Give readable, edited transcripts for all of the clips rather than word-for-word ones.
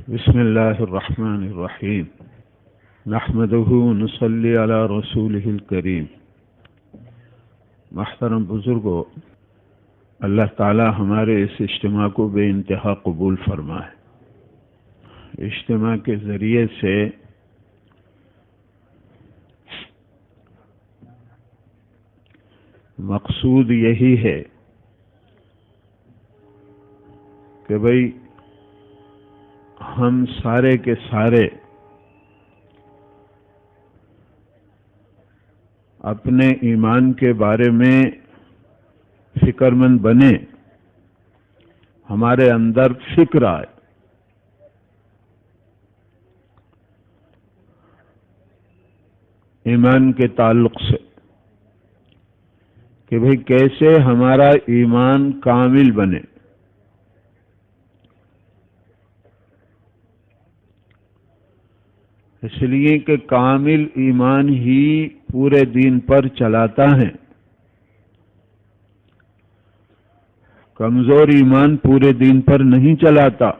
بسم اللہ الرحمن الرحیم نحمدہ ونصلی علی رسولہ الکریم۔ محترم بزرگوں، اللہ تعالی ہمارے اس اجتماع کو بے انتہا قبول فرمائے۔ اجتماع کے ذریعے سے مقصود یہی ہے کہ بھئی ہم سارے کے سارے اپنے ایمان کے بارے میں فکر مند بنے، ہمارے اندر فکر آئے ایمان کے تعلق سے کہ بھئی کیسے ہمارا ایمان کامل بنے۔ اس لیے کہ کامل ایمان ہی پورے دین پر چلاتا ہے، کمزور ایمان پورے دین پر نہیں چلاتا۔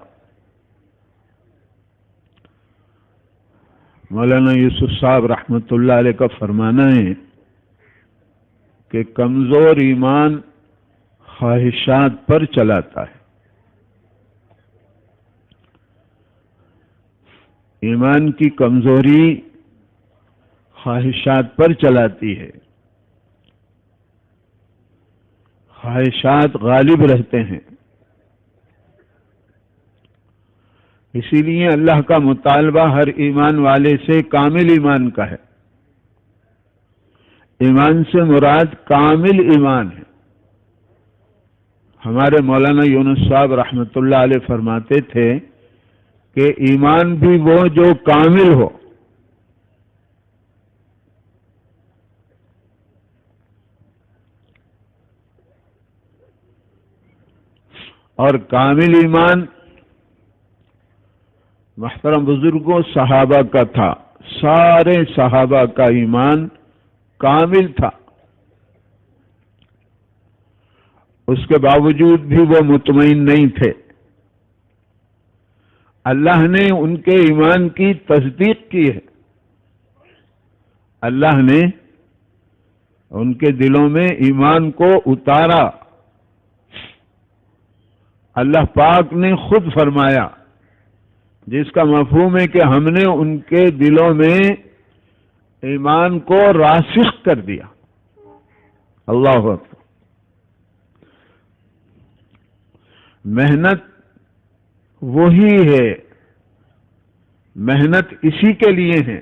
مولانا یوسف صاحب رحمۃ اللہ علیہ کا فرمانا ہے کہ کمزور ایمان خواہشات پر چلاتا ہے، ایمان کی کمزوری خواہشات پر چلاتی ہے، خواہشات غالب رہتے ہیں۔ اسی لیے اللہ کا مطالبہ ہر ایمان والے سے کامل ایمان کا ہے۔ ایمان سے مراد کامل ایمان ہے۔ ہمارے مولانا یونس صاحب رحمۃ اللہ علیہ فرماتے تھے کہ ایمان بھی وہ جو کامل ہو، اور کامل ایمان محترم بزرگوں صحابہ کا تھا، سارے صحابہ کا ایمان کامل تھا، اس کے باوجود بھی وہ مطمئن نہیں تھے۔ اللہ نے ان کے ایمان کی تصدیق کی ہے، اللہ نے ان کے دلوں میں ایمان کو اتارا۔ اللہ پاک نے خود فرمایا، جس کا مفہوم ہے کہ ہم نے ان کے دلوں میں ایمان کو راسخ کر دیا۔ اللہ اکبر۔ محنت وہی ہے، محنت اسی کے لیے ہے،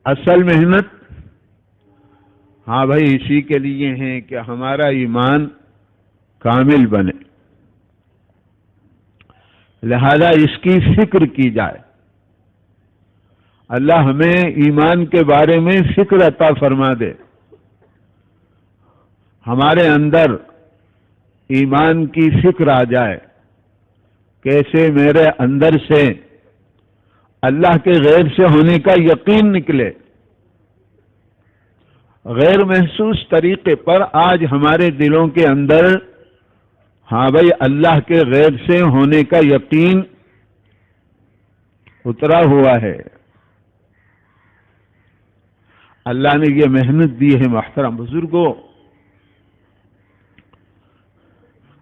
اصل محنت ہاں بھائی اسی کے لیے ہے کہ ہمارا ایمان کامل بنے، لہذا اس کی فکر کی جائے۔ اللہ ہمیں ایمان کے بارے میں فکر عطا فرما دے، ہمارے اندر ایمان کی فکر آ جائے، کیسے میرے اندر سے اللہ کے غیر سے ہونے کا یقین نکلے۔ غیر محسوس طریقے پر آج ہمارے دلوں کے اندر ہاں بھائی اللہ کے غیر سے ہونے کا یقین اترا ہوا ہے۔ اللہ نے یہ محنت دی ہے محترم بزرگوں،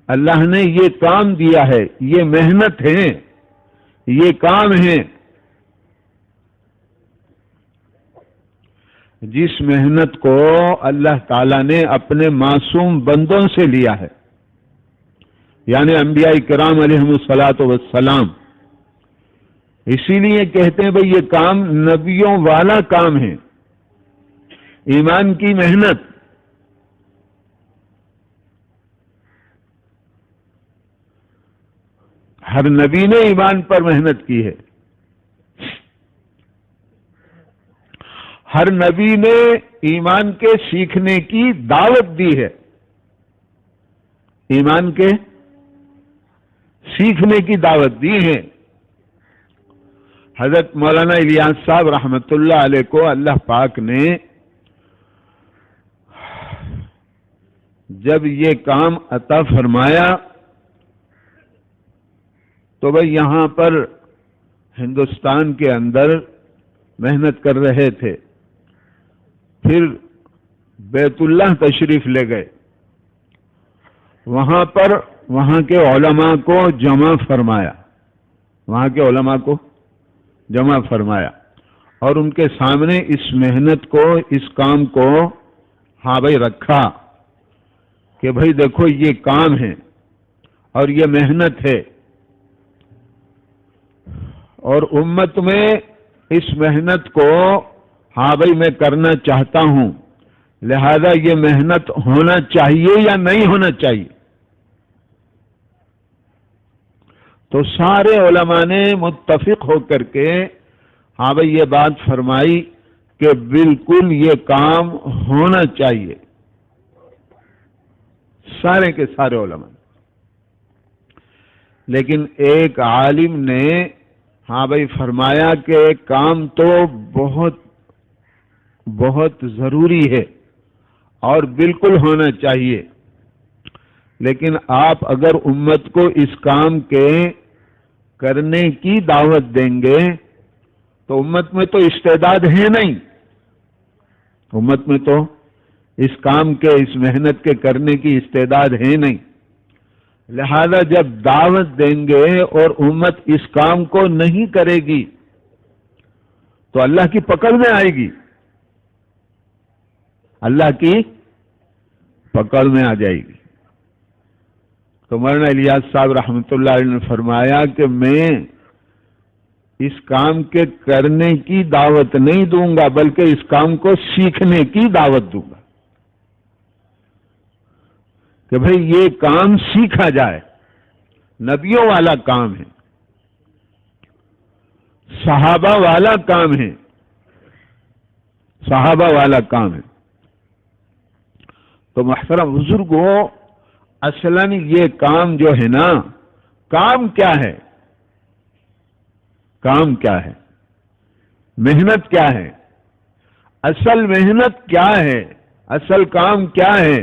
اللہ نے یہ کام دیا ہے، یہ محنت ہے، یہ کام ہے۔ جس محنت کو اللہ تعالی نے اپنے معصوم بندوں سے لیا ہے، یعنی انبیاء کرام علیہم الصلاۃ والسلام، اسی لیے کہتے ہیں بھئی یہ کام نبیوں والا کام ہے، ایمان کی محنت۔ ہر نبی نے ایمان پر محنت کی ہے، ہر نبی نے ایمان کے سیکھنے کی دعوت دی ہے، ایمان کے سیکھنے کی دعوت دی ہے۔ حضرت مولانا الیاس صاحب رحمۃ اللہ علیہ کو اللہ پاک نے جب یہ کام عطا فرمایا تو بھائی یہاں پر ہندوستان کے اندر محنت کر رہے تھے، پھر بیت اللہ تشریف لے گئے، وہاں پر وہاں کے علماء کو جمع فرمایا، وہاں کے علماء کو جمع فرمایا اور ان کے سامنے اس محنت کو، اس کام کو ہاں بھائی رکھا کہ بھائی دیکھو یہ کام ہے اور یہ محنت ہے، اور امت میں اس محنت کو ہاں بھائی میں کرنا چاہتا ہوں، لہذا یہ محنت ہونا چاہیے یا نہیں ہونا چاہیے؟ تو سارے علماء نے متفق ہو کر کے ہاں بھائی یہ بات فرمائی کہ بالکل یہ کام ہونا چاہیے، سارے کے سارے علماء۔ لیکن ایک عالم نے ہاں بھائی فرمایا کہ کام تو بہت بہت ضروری ہے اور بالکل ہونا چاہیے، لیکن آپ اگر امت کو اس کام کے کرنے کی دعوت دیں گے تو امت میں تو استعداد ہے نہیں، امت میں تو اس کام کے، اس محنت کے کرنے کی استعداد ہے نہیں، لہذا جب دعوت دیں گے اور امت اس کام کو نہیں کرے گی تو اللہ کی پکڑ میں آئے گی، اللہ کی پکڑ میں آ جائے گی۔ تو مولانا الیاس صاحب رحمۃ اللہ علیہ نے فرمایا کہ میں اس کام کے کرنے کی دعوت نہیں دوں گا بلکہ اس کام کو سیکھنے کی دعوت دوں گا کہ بھئی یہ کام سیکھا جائے، نبیوں والا کام ہے، صحابہ والا کام ہے، صحابہ والا کام ہے۔ تو محترم بزرگوں، اصلاً یہ کام جو ہے نا، کام کیا ہے؟ کام کیا ہے؟ محنت کیا ہے؟ اصل محنت کیا ہے؟ اصل کام کیا ہے؟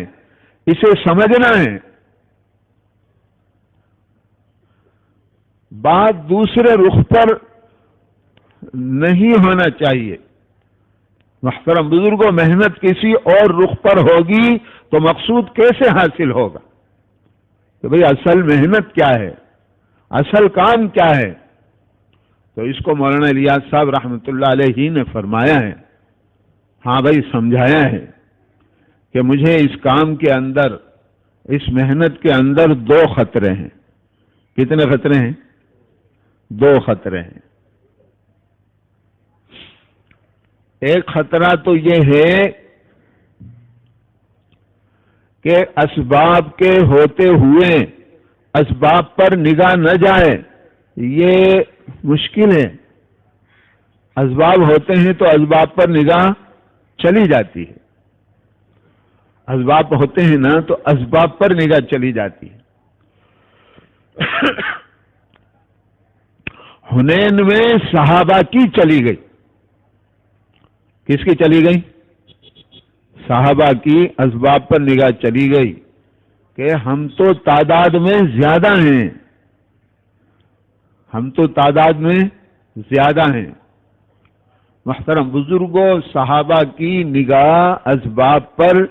اسے سمجھنا ہے۔ بات دوسرے رخ پر نہیں ہونا چاہیے۔ محترم بزرگوں، محنت کسی اور رخ پر ہوگی تو مقصود کیسے حاصل ہوگا؟ کہ بھئی اصل محنت کیا ہے، اصل کام کیا ہے؟ تو اس کو مولانا الیاس صاحب رحمۃ اللہ علیہ نے فرمایا ہے، ہاں بھائی سمجھایا ہے کہ مجھے اس کام کے اندر، اس محنت کے اندر دو خطرے ہیں۔ کتنے خطرے ہیں؟ دو خطرے ہیں۔ ایک خطرہ تو یہ ہے کہ اسباب کے ہوتے ہوئے اسباب پر نگاہ نہ جائے، یہ مشکل ہے۔ اسباب ہوتے ہیں تو اسباب پر نگاہ چلی جاتی ہے، اسباب ہوتے ہیں نا تو اسباب پر نگاہ چلی جاتی ہے۔ حنین میں صحابہ کی چلی گئی، کس کی چلی گئی؟ صحابہ کی اسباب پر نگاہ چلی گئی کہ ہم تو تعداد میں زیادہ ہیں، ہم تو تعداد میں زیادہ ہیں۔ محترم بزرگوں، صحابہ کی نگاہ اسباب پر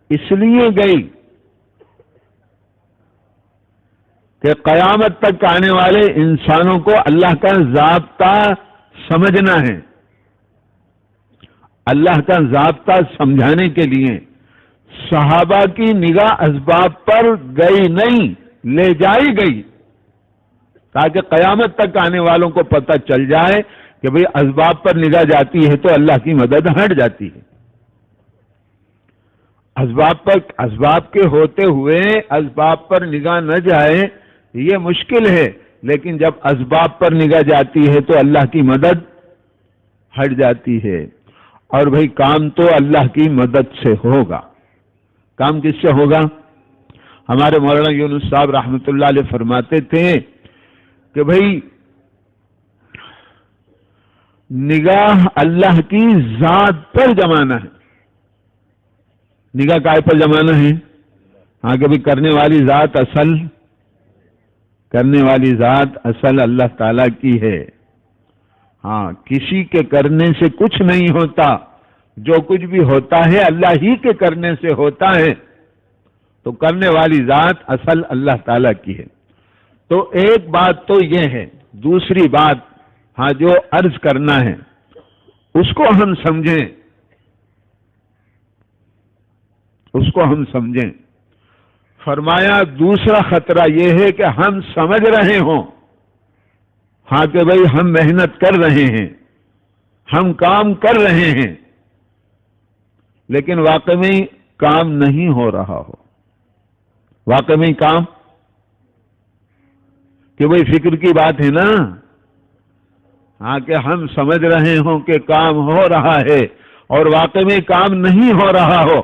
اس لیے گئی کہ قیامت تک آنے والے انسانوں کو اللہ کا ضابطہ سمجھنا ہے، اللہ کا ضابطہ سمجھانے کے لیے صحابہ کی نگاہ اسباب پر گئی نہیں، لے جائی گئی، تاکہ قیامت تک آنے والوں کو پتہ چل جائے کہ بھئی اسباب پر نگاہ جاتی ہے تو اللہ کی مدد ہٹ جاتی ہے۔ اسباب کے ہوتے ہوئے اسباب پر نگاہ نہ جائے یہ مشکل ہے، لیکن جب اسباب پر نگاہ جاتی ہے تو اللہ کی مدد ہٹ جاتی ہے۔ اور بھئی کام تو اللہ کی مدد سے ہوگا۔ کام کس سے ہوگا؟ ہمارے مولانا یونس صاحب رحمۃ اللہ علیہ فرماتے تھے کہ بھئی نگاہ اللہ کی ذات پر جمانا ہے۔ نگاہ کائے پر جمانا ہے؟ ہاں کہ بھی کرنے والی ذات اصل کرنے والی ذات اصل اللہ تعالی کی ہے. ہاں، کسی کے کرنے سے کچھ نہیں ہوتا، جو کچھ بھی ہوتا ہے اللہ ہی کے کرنے سے ہوتا ہے. تو کرنے والی ذات اصل اللہ تعالی کی ہے. تو ایک بات تو یہ ہے. دوسری بات ہاں جو عرض کرنا ہے اس کو ہم سمجھیں، اس کو ہم سمجھیں. فرمایا دوسرا خطرہ یہ ہے کہ ہم سمجھ رہے ہوں ہاں کہ بھئی ہم محنت کر رہے ہیں، ہم کام کر رہے ہیں، لیکن واقع میں کام نہیں ہو رہا ہو. واقع میں کام کہ بھئی فکر کی بات ہے نا. ہاں کہ ہم سمجھ رہے ہوں کہ کام ہو رہا ہے اور واقع میں کام نہیں ہو رہا ہو.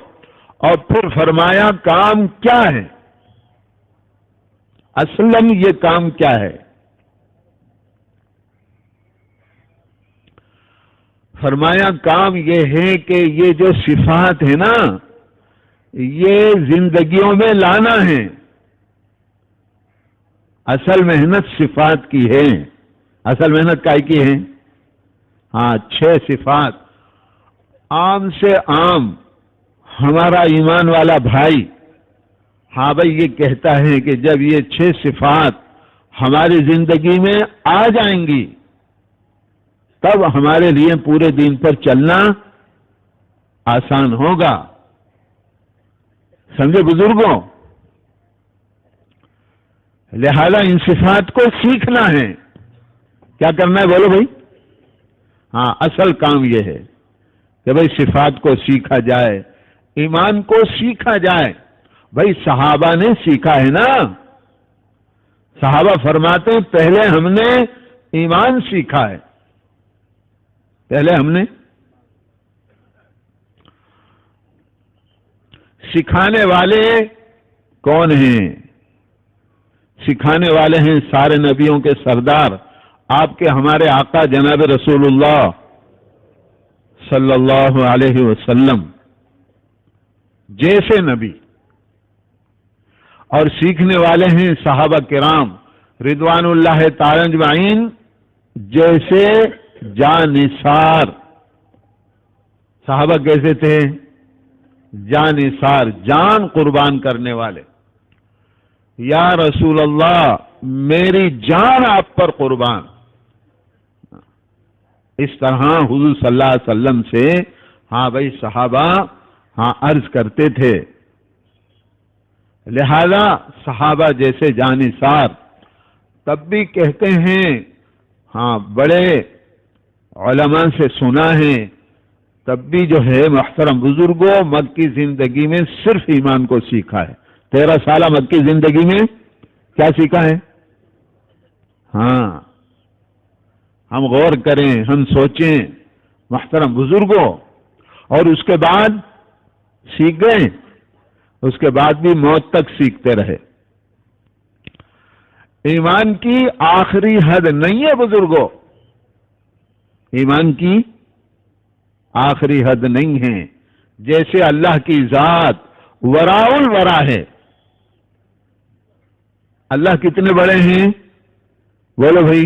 اور پھر فرمایا کام کیا ہے، اصلاً یہ کام کیا ہے. فرمایا کام یہ ہے کہ یہ جو صفات ہے نا یہ زندگیوں میں لانا ہے. اصل محنت صفات کی ہے. اصل محنت کائی کی ہے؟ ہاں 6 صفات. عام سے عام ہمارا ایمان والا بھائی ہاں بھائی یہ کہتا ہے کہ جب یہ 6 صفات ہماری زندگی میں آ جائیں گی تب ہمارے لیے پورے دین پر چلنا آسان ہوگا. سمجھے بزرگوں؟ لہذا ان صفات کو سیکھنا ہے. کیا کرنا ہے بولو بھائی؟ ہاں اصل کام یہ ہے کہ بھائی صفات کو سیکھا جائے، ایمان کو سیکھا جائے. بھائی صحابہ نے سیکھا ہے نا. صحابہ فرماتے ہیں پہلے ہم نے ایمان سیکھا ہے. پہلے ہم نے سکھانے والے کون ہیں؟ سکھانے والے ہیں سارے نبیوں کے سردار آپ کے ہمارے آقا جناب رسول اللہ صلی اللہ علیہ وسلم جیسے نبی. اور سیکھنے والے ہیں صحابہ کرام رضوان اللہ تعالی اجمعین جیسے جانثار. صحابہ کیسے تھے؟ جانثار، جان قربان کرنے والے. یا رسول اللہ میری جان آپ پر قربان. اس طرح حضور صلی اللہ علیہ وسلم سے ہاں بھائی صحابہ ہاں عرض کرتے تھے. لہذا صحابہ جیسے جانثار. تب بھی کہتے ہیں ہاں بڑے علماء سے سنا ہے تب بھی جو ہے محترم بزرگوں مکی زندگی میں صرف ایمان کو سیکھا ہے. 13 سالہ مکی زندگی میں کیا سیکھا ہے؟ ہاں ہم غور کریں، ہم سوچیں محترم بزرگوں. اور اس کے بعد سیکھ گئے، اس کے بعد بھی موت تک سیکھتے رہے. ایمان کی آخری حد نہیں ہے بزرگوں، ایمان کی آخری حد نہیں ہے. جیسے اللہ کی ذات وراء الورا ہے. اللہ کتنے بڑے ہیں؟ بولو بھائی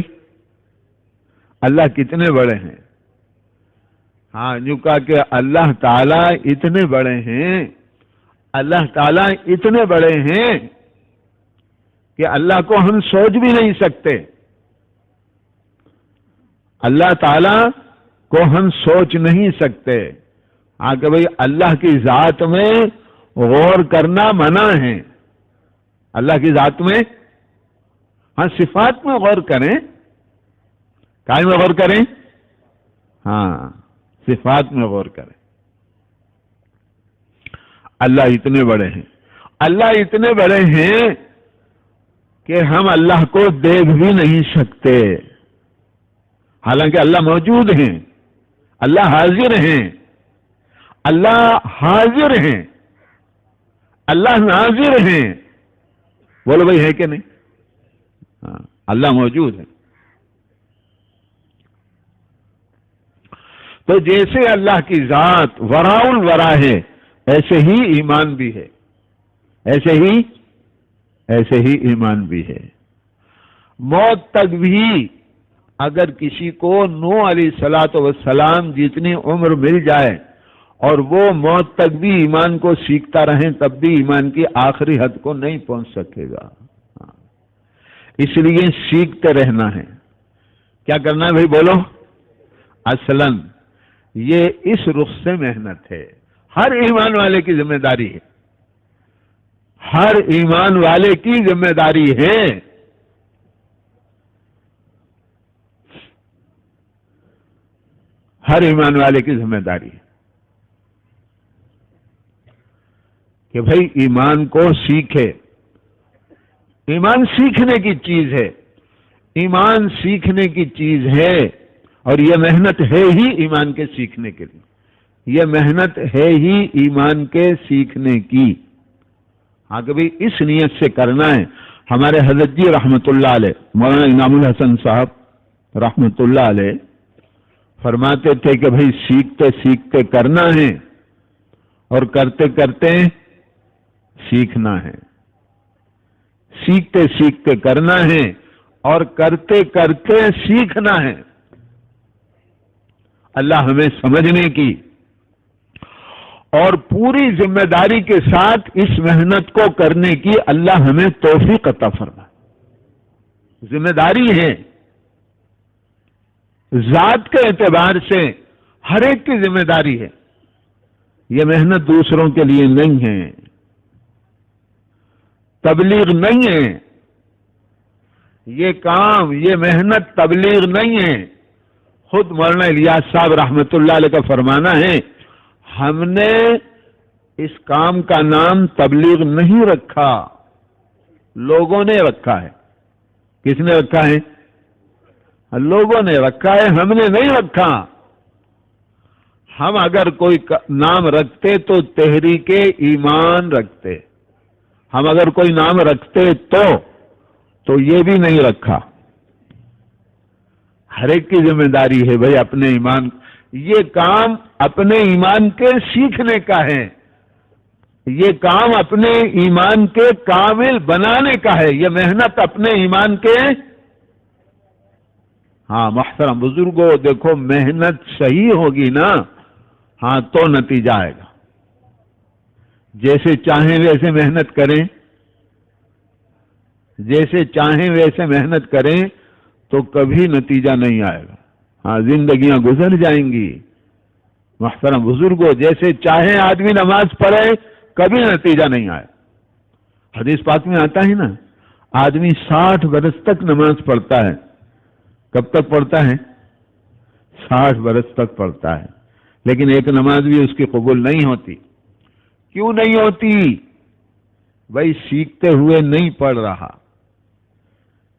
اللہ کتنے بڑے ہیں؟ ہاں جو کہا کہ اللہ تعالی اتنے بڑے ہیں، اللہ تعالی اتنے بڑے ہیں کہ اللہ کو ہم سوچ بھی نہیں سکتے. اللہ تعالی کو ہم سوچ نہیں سکتے. ہاں کہ بھئی اللہ کی ذات میں غور کرنا منع ہے. اللہ کی ذات میں ہاں صفات میں غور کریں. کائیں میں غور کریں؟ ہاں صفات میں غور کریں. اللہ اتنے بڑے ہیں، اللہ اتنے بڑے ہیں کہ ہم اللہ کو دیکھ بھی نہیں سکتے. حالانکہ اللہ موجود ہیں، اللہ حاضر ہیں، اللہ حاضر ہیں، اللہ ناظر ہیں. بولو بھائی ہے کہ نہیں؟ ہاں اللہ موجود ہے. تو جیسے اللہ کی ذات وراء الورا ہے ایسے ہی ایمان بھی ہے، ایسے ہی ایمان بھی ہے. موت تک بھی اگر کسی کو نوح علیہ الصلوۃ والسلام جتنی عمر مل جائے اور وہ موت تک بھی ایمان کو سیکھتا رہے تب بھی ایمان کی آخری حد کو نہیں پہنچ سکے گا. اس لیے سیکھتے رہنا ہے. کیا کرنا ہے بھائی بولو؟ اصلاً یہ اس رخ سے محنت ہے، ہر ایمان والے کی ذمہ داری ہے، ہر ایمان والے کی ذمہ داری ہے. ہر ایمان والے کی ذمہ داری ہے کہ بھائی ایمان کو سیکھے. ایمان سیکھنے کی چیز ہے، ایمان سیکھنے کی چیز ہے، اور یہ محنت ہے ہی ایمان کے سیکھنے کے لیے، یہ محنت ہے ہی ایمان کے سیکھنے کی. ہاں کہ بھائی اس نیت سے کرنا ہے. ہمارے حضرت جی رحمت اللہ علیہ مولانا انعام الحسن صاحب رحمت اللہ علیہ فرماتے تھے کہ بھائی سیکھتے سیکھتے کرنا ہے اور کرتے کرتے سیکھنا ہے. سیکھتے سیکھتے کرنا ہے اور کرتے کرتے سیکھنا ہے. اللہ ہمیں سمجھنے کی اور پوری ذمہ داری کے ساتھ اس محنت کو کرنے کی اللہ ہمیں توفیق عطا فرمائے. ذمہ داری ہے، ذات کے اعتبار سے ہر ایک کی ذمہ داری ہے. یہ محنت دوسروں کے لیے نہیں ہے، تبلیغ نہیں ہے. یہ کام، یہ محنت تبلیغ نہیں ہے. خود مولانا الیاس صاحب رحمت اللہ علیہ کا فرمانا ہے، ہم نے اس کام کا نام تبلیغ نہیں رکھا، لوگوں نے رکھا ہے. کس نے رکھا ہے؟ لوگوں نے رکھا ہے، ہم نے نہیں رکھا. ہم اگر کوئی نام رکھتے تو تحریک ایمان رکھتے. ہم اگر کوئی نام رکھتے تو یہ بھی نہیں رکھا. ہر ایک کی ذمہ داری ہے بھائی اپنے ایمان، یہ کام اپنے ایمان کے سیکھنے کا ہے، یہ کام اپنے ایمان کے کامل بنانے کا ہے. یہ محنت اپنے ایمان کے. ہاں محترم بزرگوں، دیکھو محنت صحیح ہوگی نا، ہاں تو نتیجہ آئے گا. جیسے چاہیں ویسے محنت کریں، جیسے چاہیں ویسے محنت کریں تو کبھی نتیجہ نہیں آئے گا. ہاں زندگیاں گزر جائیں گی. محترم بزرگوں، جیسے چاہیں آدمی نماز پڑھے کبھی نتیجہ نہیں آئے. حدیث پاک میں آتا ہے نا، آدمی 60 برس تک نماز پڑھتا ہے. کب تک پڑھتا ہے؟ 60 برس تک پڑھتا ہے، لیکن ایک نماز بھی اس کی قبول نہیں ہوتی. کیوں نہیں ہوتی؟ بھائی سیکھتے ہوئے نہیں پڑھ رہا.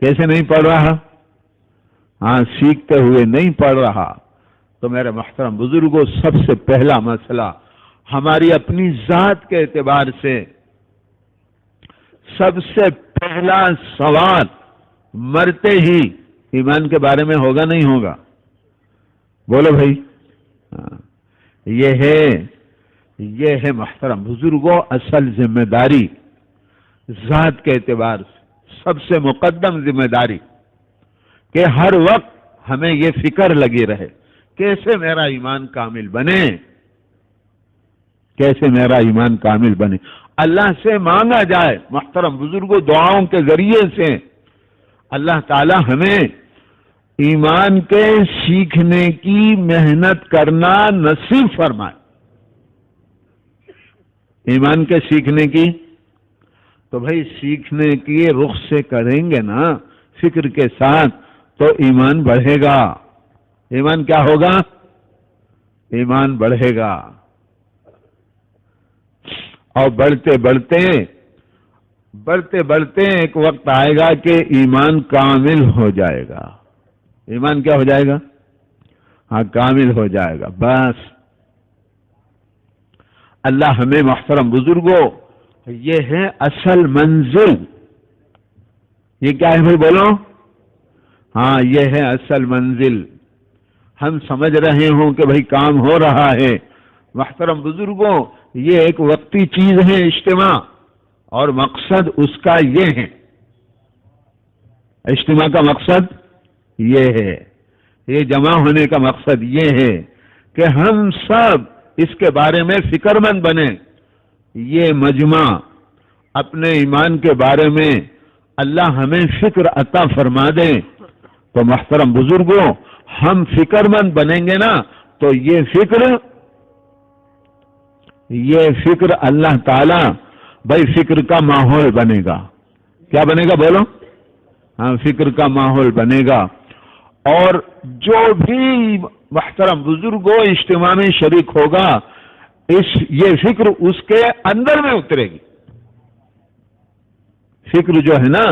کیسے نہیں پڑھ رہا؟ ہاں سیکھتے ہوئے نہیں پڑھ رہا. تو میرے محترم بزرگوں، سب سے پہلا مسئلہ ہماری اپنی ذات کے اعتبار سے سب سے پہلا سوال مرتے ہی ایمان کے بارے میں ہوگا نہیں ہوگا؟ بولو بھائی. یہ ہے محترم بزرگوں اصل ذمہ داری، ذات کے اعتبار سے سب سے مقدم ذمہ داری، کہ ہر وقت ہمیں یہ فکر لگی رہے کیسے میرا ایمان کامل بنے، کیسے میرا ایمان کامل بنے. اللہ سے مانگا جائے محترم بزرگوں، دعاؤں کے ذریعے سے اللہ تعالی ہمیں ایمان کے سیکھنے کی محنت کرنا نصیب فرمائے. ایمان کے سیکھنے کی تو بھائی سیکھنے کی رخ سے کریں گے نا، فکر کے ساتھ، تو ایمان بڑھے گا. ایمان کیا ہوگا؟ ایمان بڑھے گا. اور بڑھتے بڑھتے ایک وقت آئے گا کہ ایمان کامل ہو جائے گا. ایمان کیا ہو جائے گا؟ ہاں کامل ہو جائے گا. بس اللہ ہمیں محترم بزرگوں، یہ ہے اصل منزل. یہ کیا ہے بھائی بولو؟ ہاں یہ ہے اصل منزل. ہم سمجھ رہے ہوں کہ بھائی کام ہو رہا ہے. محترم بزرگوں، یہ ایک وقتی چیز ہے اجتماع، اور مقصد اس کا یہ ہے. اجتماع کا مقصد یہ ہے، یہ جمع ہونے کا مقصد یہ ہے کہ ہم سب اس کے بارے میں فکر مند بنیں. یہ مجمع اپنے ایمان کے بارے میں اللہ ہمیں فکر عطا فرما دے. تو محترم بزرگوں، ہم فکر مند بنیں گے نا تو یہ فکر اللہ تعالی بھائی فکر کا ماحول بنے گا. کیا بنے گا بولو؟ ہاں، فکر کا ماحول بنے گا. اور جو بھی محترم بزرگوں اجتماع میں شریک ہوگا یہ فکر اس کے اندر میں اترے گی. فکر جو ہے نا،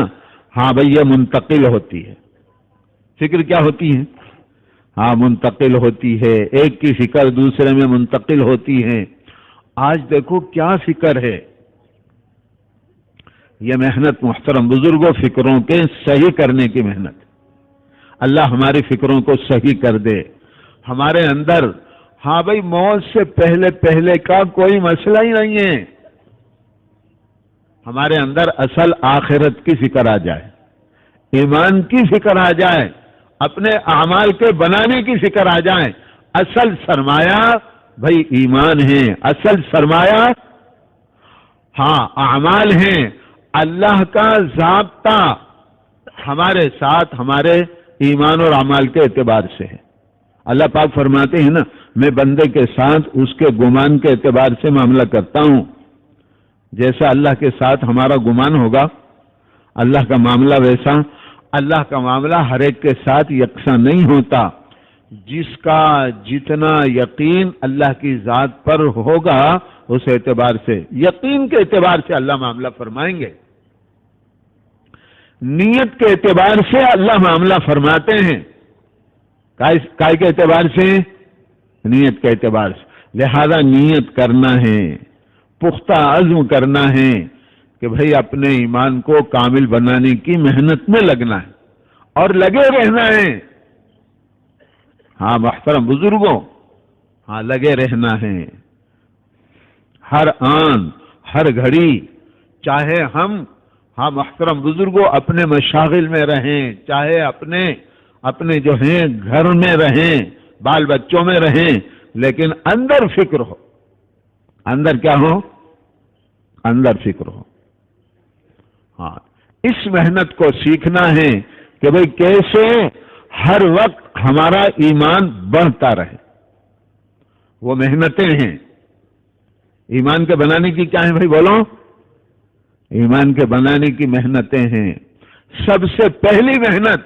ہاں بھائی یہ منتقل ہوتی ہے. فکر کیا ہوتی ہے؟ ہاں منتقل ہوتی ہے. ایک کی فکر دوسرے میں منتقل ہوتی ہے. آج دیکھو کیا فکر ہے. یہ محنت محترم بزرگوں فکروں کے صحیح کرنے کی محنت. اللہ ہماری فکروں کو صحیح کر دے. ہمارے اندر ہاں بھائی موت سے پہلے کا کوئی مسئلہ ہی نہیں ہے. ہمارے اندر اصل آخرت کی فکر آ جائے، ایمان کی فکر آ جائے، اپنے اعمال کے بنانے کی فکر آ جائے. اصل سرمایہ بھائی ایمان ہے، اصل سرمایہ ہاں اعمال ہیں. اللہ کا ضابطہ ہمارے ساتھ ہمارے ایمان اور اعمال کے اعتبار سے ہے. اللہ پاک فرماتے ہیں نا، میں بندے کے ساتھ اس کے گمان کے اعتبار سے معاملہ کرتا ہوں. جیسا اللہ کے ساتھ ہمارا گمان ہوگا اللہ کا معاملہ ویسا. اللہ کا معاملہ ہر ایک کے ساتھ یکساں نہیں ہوتا. جس کا جتنا یقین اللہ کی ذات پر ہوگا اس اعتبار سے، یقین کے اعتبار سے اللہ معاملہ فرمائیں گے. نیت کے اعتبار سے اللہ معاملہ فرماتے ہیں. کائے کے اعتبار سے؟ نیت کے اعتبار سے. لہذا نیت کرنا ہے، پختہ عزم کرنا ہے کہ بھئی اپنے ایمان کو کامل بنانے کی محنت میں لگنا ہے اور لگے رہنا ہے. ہاں محترم بزرگوں، ہاں لگے رہنا ہے. ہر آن ہر گھڑی چاہے ہم ہاں محترم بزرگوں اپنے مشاغل میں رہیں، چاہے اپنے جو ہیں گھر میں رہیں، بال بچوں میں رہیں، لیکن اندر فکر ہو. اندر کیا ہو؟ اندر فکر ہو. ہاں اس محنت کو سیکھنا ہے کہ بھئی کیسے ہر وقت ہمارا ایمان بڑھتا رہے. وہ محنتیں ہیں ایمان کے بنانے کی. کیا ہیں بھائی بولو؟ ایمان کے بنانے کی محنتیں ہیں. سب سے پہلی محنت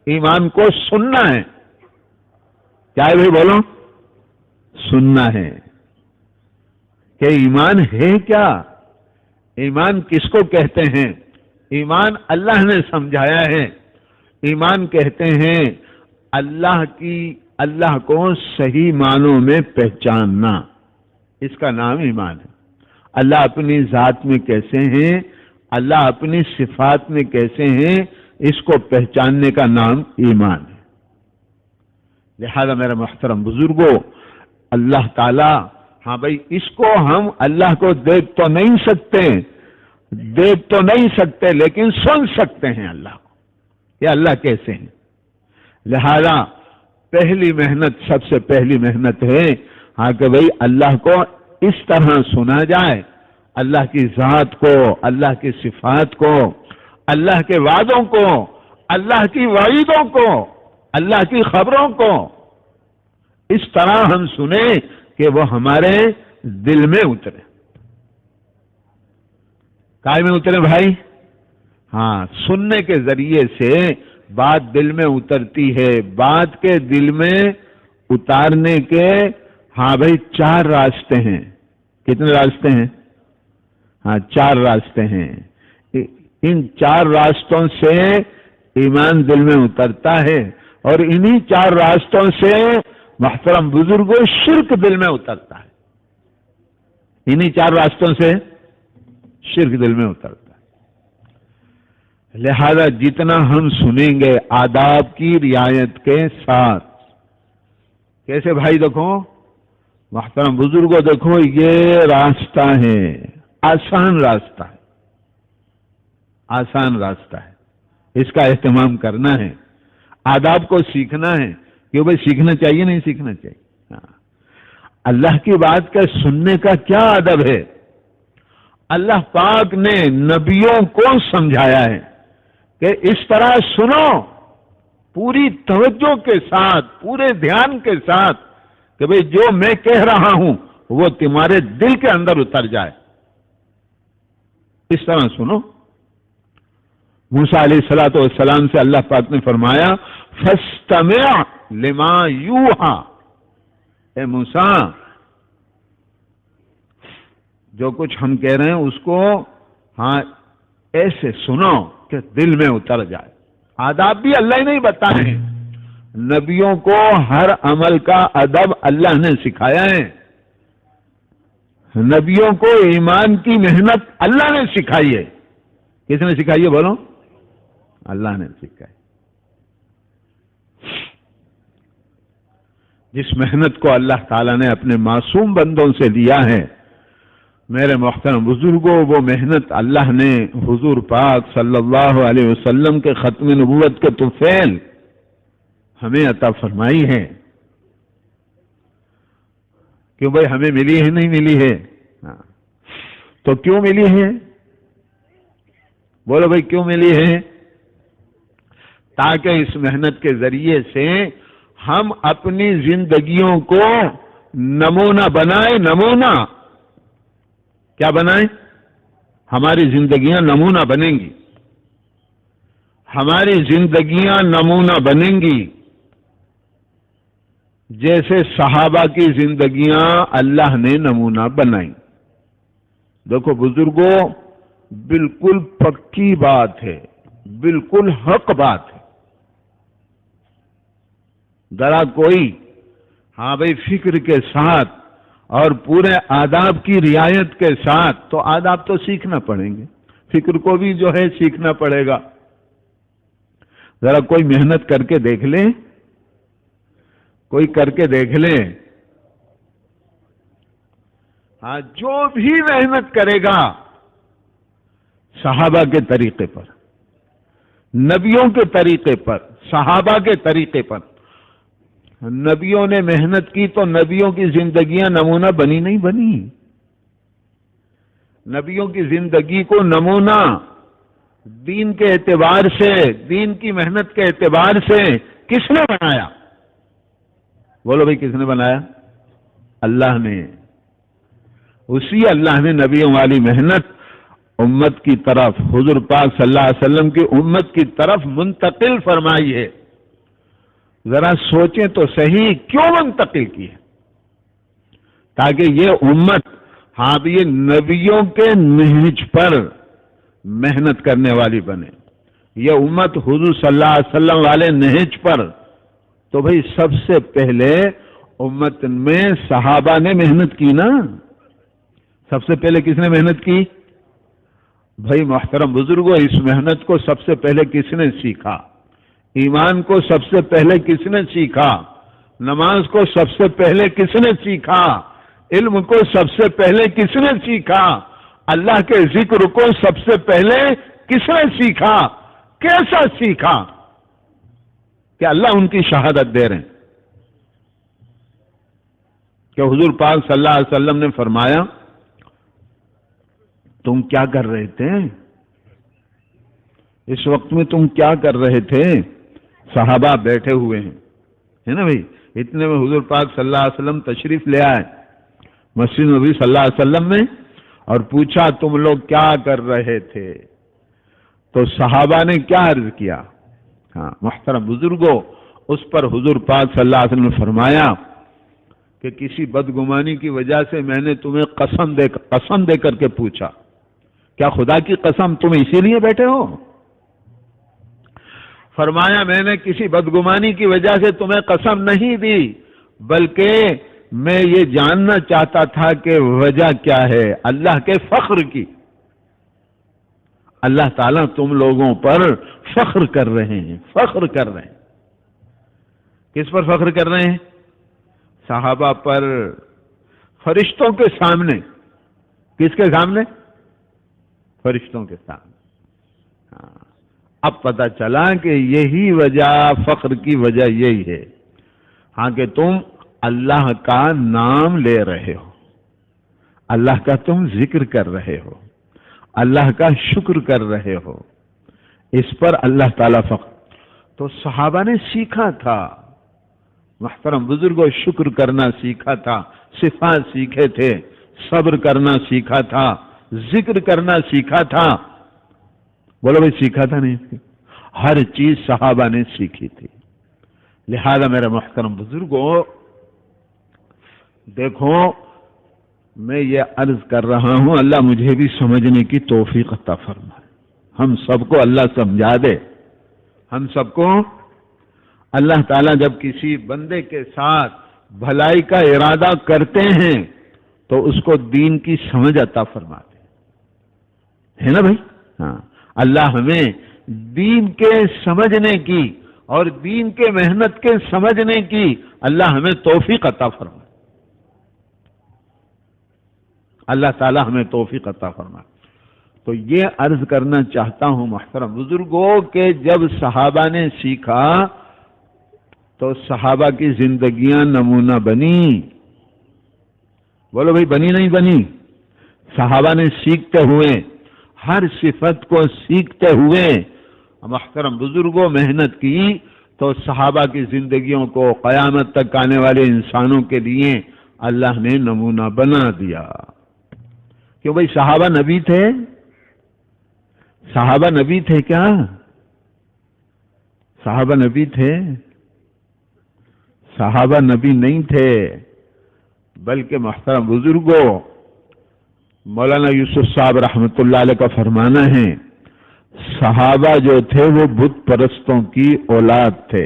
ایمان کو سننا ہے. کیا ہے بھائی بولو؟ سننا ہے کہ ایمان ہے کیا، ایمان کس کو کہتے ہیں. ایمان اللہ نے سمجھایا ہے. ایمان کہتے ہیں اللہ کو صحیح معنوں میں پہچاننا. اس کا نام ایمان ہے. اللہ اپنی ذات میں کیسے ہیں، اللہ اپنی صفات میں کیسے ہیں، اس کو پہچاننے کا نام ایمان ہے. لہذا میرے محترم بزرگوں، اللہ تعالی ہاں بھائی اس کو ہم اللہ کو دیکھ تو نہیں سکتے لیکن سن سکتے ہیں اللہ کو کہ اللہ کیسے ہیں. لہذا پہلی محنت، سب سے پہلی محنت ہے ہاں کہ بھئی اللہ کو اس طرح سنا جائے، اللہ کی ذات کو، اللہ کی صفات کو، اللہ کے وعدوں کو، اللہ کی وعیدوں کو، اللہ کی خبروں کو اس طرح ہم سنیں کہ وہ ہمارے دل میں اترے. کائے میں اترے بھائی؟ ہاں سننے کے ذریعے سے بات دل میں اترتی ہے. بات کے دل میں اتارنے کے ہاں بھائی 4 راستے ہیں. کتنے راستے ہیں؟ ہاں 4 راستے ہیں. ان 4 راستوں سے ایمان دل میں اترتا ہے اور انہی 4 راستوں سے محترم بزرگوں شرک دل میں اترتا ہے. انہی 4 راستوں سے شرک دل میں اترتا ہے. لہذا جتنا ہم سنیں گے آداب کی رعایت کے ساتھ. کیسے بھائی؟ دیکھو محترم بزرگوں، دیکھو یہ راستہ ہے، آسان راستہ ہے، آسان راستہ ہے. اس کا اہتمام کرنا ہے، آداب کو سیکھنا ہے کہ بھائی سیکھنا چاہیے نہیں سیکھنا چاہیے. اللہ کی بات کا سننے کا کیا ادب ہے. اللہ پاک نے نبیوں کو سمجھایا ہے کہ اس طرح سنو، پوری توجہ کے ساتھ، پورے دھیان کے ساتھ، کہ بھئی جو میں کہہ رہا ہوں وہ تمہارے دل کے اندر اتر جائے. اس طرح سنو. موسیٰ علیہ الصلوۃ والسلام سے اللہ پاک نے فرمایا فاستمع لما یوحی، اے موسیٰ جو کچھ ہم کہہ رہے ہیں اس کو ایسے سنو کہ دل میں اتر جائے. آداب بھی اللہ ہی نہیں بتائے ہیں، نبیوں کو ہر عمل کا ادب اللہ نے سکھایا ہے. نبیوں کو ایمان کی محنت اللہ نے سکھائی ہے. کس نے سکھائی ہے بولو؟ اللہ نے سکھائی. جس محنت کو اللہ تعالیٰ نے اپنے معصوم بندوں سے لیا ہے میرے محترم بزرگوں، وہ محنت اللہ نے حضور پاک صلی اللہ علیہ وسلم کے ختم نبوت کے طفیل ہمیں عطا فرمائی ہے. کیوں بھائی ہمیں ملی ہے نہیں ملی ہے؟ تو کیوں ملی ہے؟ بولو بھائی کیوں ملی ہے؟ تاکہ اس محنت کے ذریعے سے ہم اپنی زندگیوں کو نمونہ بنائیں. نمونہ کیا بنائیں؟ ہماری زندگیاں نمونہ بنیں گی. ہماری زندگیاں نمونہ بنیں گی جیسے صحابہ کی زندگیاں اللہ نے نمونہ بنائیں. دیکھو بزرگوں، بالکل پکی بات ہے، بالکل حق بات ہے. ذرا کوئی بھائی فکر کے ساتھ اور پورے آداب کی رعایت کے ساتھ، تو آداب تو سیکھنا پڑیں گے، فکر کو بھی جو ہے سیکھنا پڑے گا. ذرا کوئی محنت کر کے دیکھ لیں، کوئی کر کے دیکھ لیں. جو بھی محنت کرے گا صحابہ کے طریقے پر، نبیوں کے طریقے پر، صحابہ کے طریقے پر. نبیوں نے محنت کی تو نبیوں کی زندگیاں نمونہ بنی نہیں بنی. نبیوں کی زندگی کو نمونہ دین کے اعتبار سے، دین کی محنت کے اعتبار سے کس نے بنایا؟ بولو بھائی کس نے بنایا؟ اللہ نے. اسی اللہ نے نبیوں والی محنت امت کی طرف، حضور پاک صلی اللہ علیہ وسلم کی امت کی طرف منتقل فرمائی ہے. ذرا سوچیں تو صحیح کیوں منتقل کی ہے؟ تاکہ یہ امت یہ نبیوں کے نہج پر محنت کرنے والی بنے. یہ امت حضور صلی اللہ علیہ وسلم والے نہج پر. تو بھئی سب سے پہلے امت میں صحابہ نے محنت کی نا. سب سے پہلے کس نے محنت کی؟ بھائی محترم بزرگوں، اس محنت کو سب سے پہلے کس نے سیکھا؟ ایمان کو سب سے پہلے کس نے سیکھا؟ نماز کو سب سے پہلے کس نے سیکھا؟ علم کو سب سے پہلے کس نے سیکھا؟ اللہ کے ذکر کو سب سے پہلے کس نے سیکھا؟ کیسا سیکھا کہ اللہ ان کی شہادت دے رہے ہیں کہ حضور پاک صلی اللہ علیہ وسلم نے فرمایا تم کیا کر رہے تھے اس وقت میں؟ تم کیا کر رہے تھے؟ صحابہ بیٹھے ہوئے ہیں، ہے نا بھائی. اتنے میں حضور پاک صلی اللہ علیہ وسلم تشریف لے آئے مسجد نبی صلی اللہ علیہ وسلم میں اور پوچھا تم لوگ کیا کر رہے تھے؟ تو صحابہ نے کیا عرض کیا؟ محترم بزرگوں، اس پر حضور پاک صلی اللہ علیہ وسلم نے فرمایا کہ کسی بدگمانی کی وجہ سے میں نے تمہیں قسم دے کر کے پوچھا. کیا خدا کی قسم تم اسی لیے بیٹھے ہو؟ فرمایا میں نے کسی بدگمانی کی وجہ سے تمہیں قسم نہیں دی، بلکہ میں یہ جاننا چاہتا تھا کہ وجہ کیا ہے، اللہ کے فخر کی. اللہ تعالیٰ تم لوگوں پر فخر کر رہے ہیں، فخر کر رہے ہیں. کس پر فخر کر رہے ہیں؟ صحابہ پر. فرشتوں کے سامنے. کس کے سامنے؟ فرشتوں کے سامنے. اب پتہ چلا کہ یہی وجہ، فخر کی وجہ یہی ہے، ہاں کہ تم اللہ کا نام لے رہے ہو، اللہ کا تم ذکر کر رہے ہو، اللہ کا شکر کر رہے ہو، اس پر اللہ تعالیٰ فخر۔ تو صحابہ نے سیکھا تھا، محترم بزرگوں، شکر کرنا سیکھا تھا، صفات سیکھے تھے، صبر کرنا سیکھا تھا، ذکر کرنا سیکھا تھا۔ بولو بھائی سیکھا تھا نہیں؟ ہر چیز صحابہ نے سیکھی تھی۔ لہذا میرے محترم بزرگوں، دیکھو میں یہ عرض کر رہا ہوں، اللہ مجھے بھی سمجھنے کی توفیق عطا فرمائے، ہم سب کو اللہ سمجھا دے، ہم سب کو اللہ تعالیٰ جب کسی بندے کے ساتھ بھلائی کا ارادہ کرتے ہیں تو اس کو دین کی سمجھ عطا فرماتے ہیں، ہے نا بھائی؟ ہاں، اللہ ہمیں دین کے سمجھنے کی اور دین کے محنت کے سمجھنے کی اللہ ہمیں توفیق عطا فرمائے، اللہ تعالیٰ ہمیں توفیق عطا فرمائے۔ تو یہ عرض کرنا چاہتا ہوں محترم بزرگوں کہ جب صحابہ نے سیکھا تو صحابہ کی زندگیاں نمونہ بنی۔ بولو بھائی بنی نہیں بنی؟ صحابہ نے سیکھتے ہوئے، ہر صفت کو سیکھتے ہوئے محترم بزرگوں محنت کی، تو صحابہ کی زندگیوں کو قیامت تک آنے والے انسانوں کے لیے اللہ نے نمونہ بنا دیا۔ کیوں بھائی صحابہ نبی تھے؟ صحابہ نبی تھے کیا؟ صحابہ نبی تھے؟ صحابہ نبی نہیں تھے، بلکہ محترم بزرگوں مولانا یوسف صاحب رحمۃ اللہ علیہ کا فرمانا ہے، صحابہ جو تھے وہ بت پرستوں کی اولاد تھے۔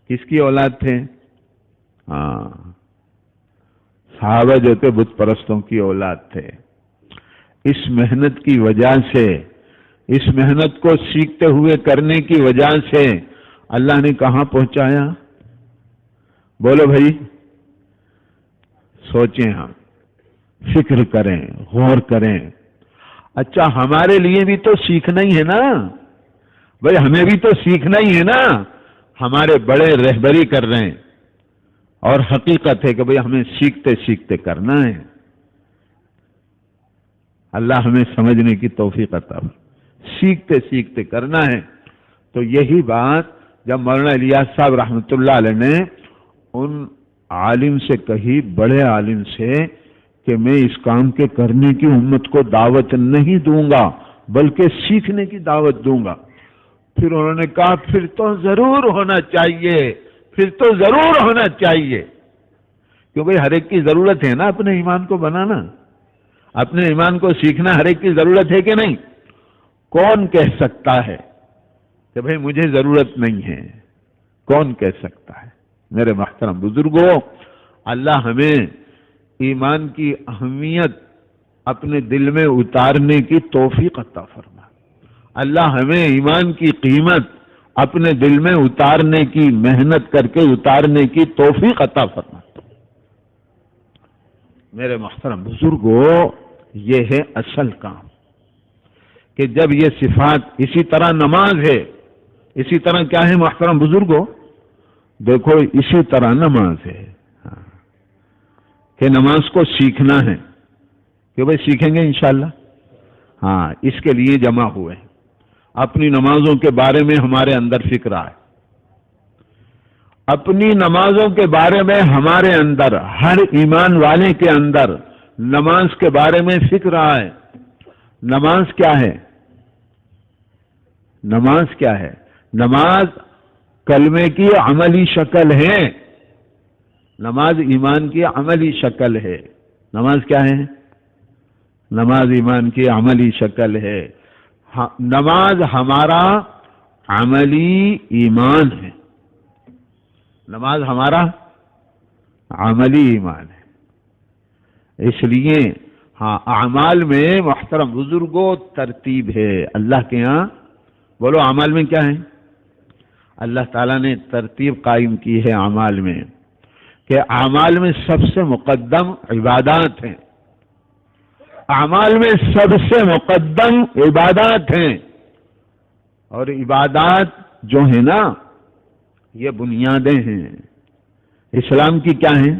کس کی اولاد تھے؟ ہاں، صحابہ جو تھے بت پرستوں کی اولاد تھے۔ اس محنت کی وجہ سے، اس محنت کو سیکھتے ہوئے کرنے کی وجہ سے اللہ نے کہاں پہنچایا؟ بولو بھائی، سوچیں، ہم فکر کریں، غور کریں۔ اچھا ہمارے لیے بھی تو سیکھنا ہی ہے نا بھائی، ہمیں بھی تو سیکھنا ہی ہے نا۔ ہمارے بڑے رہبری کر رہے ہیں اور حقیقت ہے کہ بھائی ہمیں سیکھتے سیکھتے کرنا ہے۔ اللہ ہمیں سمجھنے کی توفیق عطا فرمائے، سیکھتے سیکھتے کرنا ہے۔ تو یہی بات جب مولانا الیاس صاحب رحمۃ اللہ علیہ نے ان عالم سے کہی، بڑے عالم سے، کہ میں اس کام کے کرنے کی امت کو دعوت نہیں دوں گا بلکہ سیکھنے کی دعوت دوں گا، پھر انہوں نے کہا پھر تو ضرور ہونا چاہیے، پھر تو ضرور ہونا چاہیے، کیوں بھئی ہر ایک کی ضرورت ہے نا اپنے ایمان کو بنانا، اپنے ایمان کو سیکھنا ہر ایک کی ضرورت ہے کہ نہیں؟ کون کہہ سکتا ہے کہ بھئی مجھے ضرورت نہیں ہے؟ کون کہہ سکتا ہے؟ میرے محترم بزرگوں، اللہ ہمیں ایمان کی اہمیت اپنے دل میں اتارنے کی توفیق عطا فرمائے، اللہ ہمیں ایمان کی قیمت اپنے دل میں اتارنے کی، محنت کر کے اتارنے کی توفیق عطا فرمائے۔ میرے محترم بزرگوں، یہ ہے اصل کام کہ جب یہ صفات، اسی طرح نماز ہے، اسی طرح کیا ہے محترم بزرگوں؟ دیکھو اسی طرح نماز ہے کہ نماز کو سیکھنا ہے، کہ بھئی سیکھیں گے انشاءاللہ؟ ہاں، اس کے لیے جمع ہوئے ہیں۔ اپنی نمازوں کے بارے میں ہمارے اندر فکر آئے، اپنی نمازوں کے بارے میں ہمارے اندر، ہر ایمان والے کے اندر نماز کے بارے میں فکر آئے۔ نماز کیا ہے؟ نماز کیا ہے؟ نماز کلمے کی عملی شکل ہے، نماز ایمان کی عملی شکل ہے۔ نماز کیا ہے؟ نماز ایمان کی عملی شکل ہے۔ نماز ہمارا عملی ایمان ہے، نماز ہمارا عملی ایمان ہے۔ اس لیے ہاں، اعمال میں محترم بزرگوں ترتیب ہے اللہ کے ہاں۔ بولو اعمال میں کیا ہے؟ اللہ تعالیٰ نے ترتیب قائم کی ہے اعمال میں، کہ اعمال میں سب سے مقدم عبادات ہیں، اعمال میں سب سے مقدم عبادات ہیں، اور عبادات جو ہیں نا یہ بنیادیں ہیں. اسلام کی کیا ہیں؟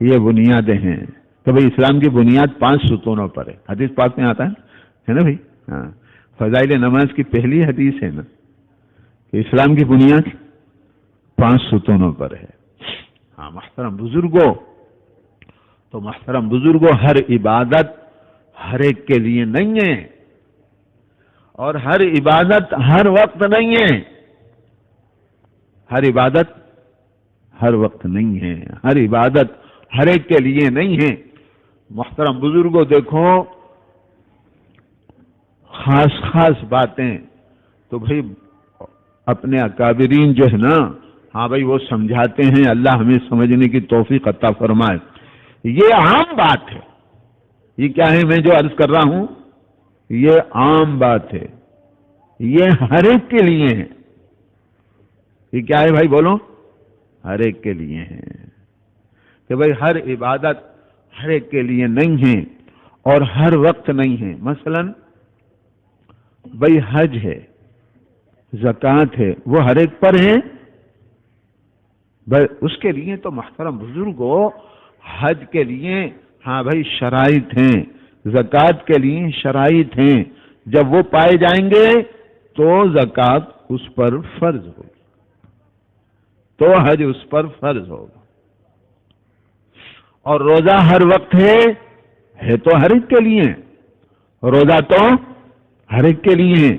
یہ بنیادیں ہیں. تو بھئی اسلام کی بنیاد 5 ستونوں پر ہے. حدیث پاک میں آتا ہے نا بھئی. ہاں، فضائل نماز کی پہلی حدیث ہے نا کہ اسلام کی بنیاد 5 ستونوں پر ہے. ہاں محترم بزرگوں، تو محترم بزرگوں، ہر عبادت ہر ایک کے لیے نہیں ہے، اور ہر عبادت ہر وقت نہیں ہے. ہر عبادت ہر وقت نہیں ہے، ہر عبادت ہر ایک کے لیے نہیں ہے. محترم بزرگوں دیکھو، خاص باتیں تو بھئی اپنے اکابرین جو ہے نا، ہاں بھئی وہ سمجھاتے ہیں. اللہ ہمیں سمجھنے کی توفیق عطا فرمائے. یہ عام بات ہے. یہ کیا ہے میں جو عرض کر رہا ہوں، یہ عام بات ہے، یہ ہر ایک کے لیے ہے. یہ کیا ہے بھائی بولو؟ ہر ایک کے لیے ہے کہ بھئی ہر عبادت ہر ایک کے لیے نہیں ہے اور ہر وقت نہیں ہے. مثلا بھئی حج ہے، زکوٰۃ ہے، وہ ہر ایک پر ہے. اس کے لیے تو محترم بزرگوں حج کے لیے ہاں بھائی شرائط ہیں، زکوٰۃ کے لیے شرائط ہیں. جب وہ پائے جائیں گے تو زکوٰۃ اس پر فرض ہوگی، تو حج اس پر فرض ہوگا. اور روزہ ہر وقت ہے تو ہر ایک کے لیے. روزہ تو ہر ایک کے لیے ہے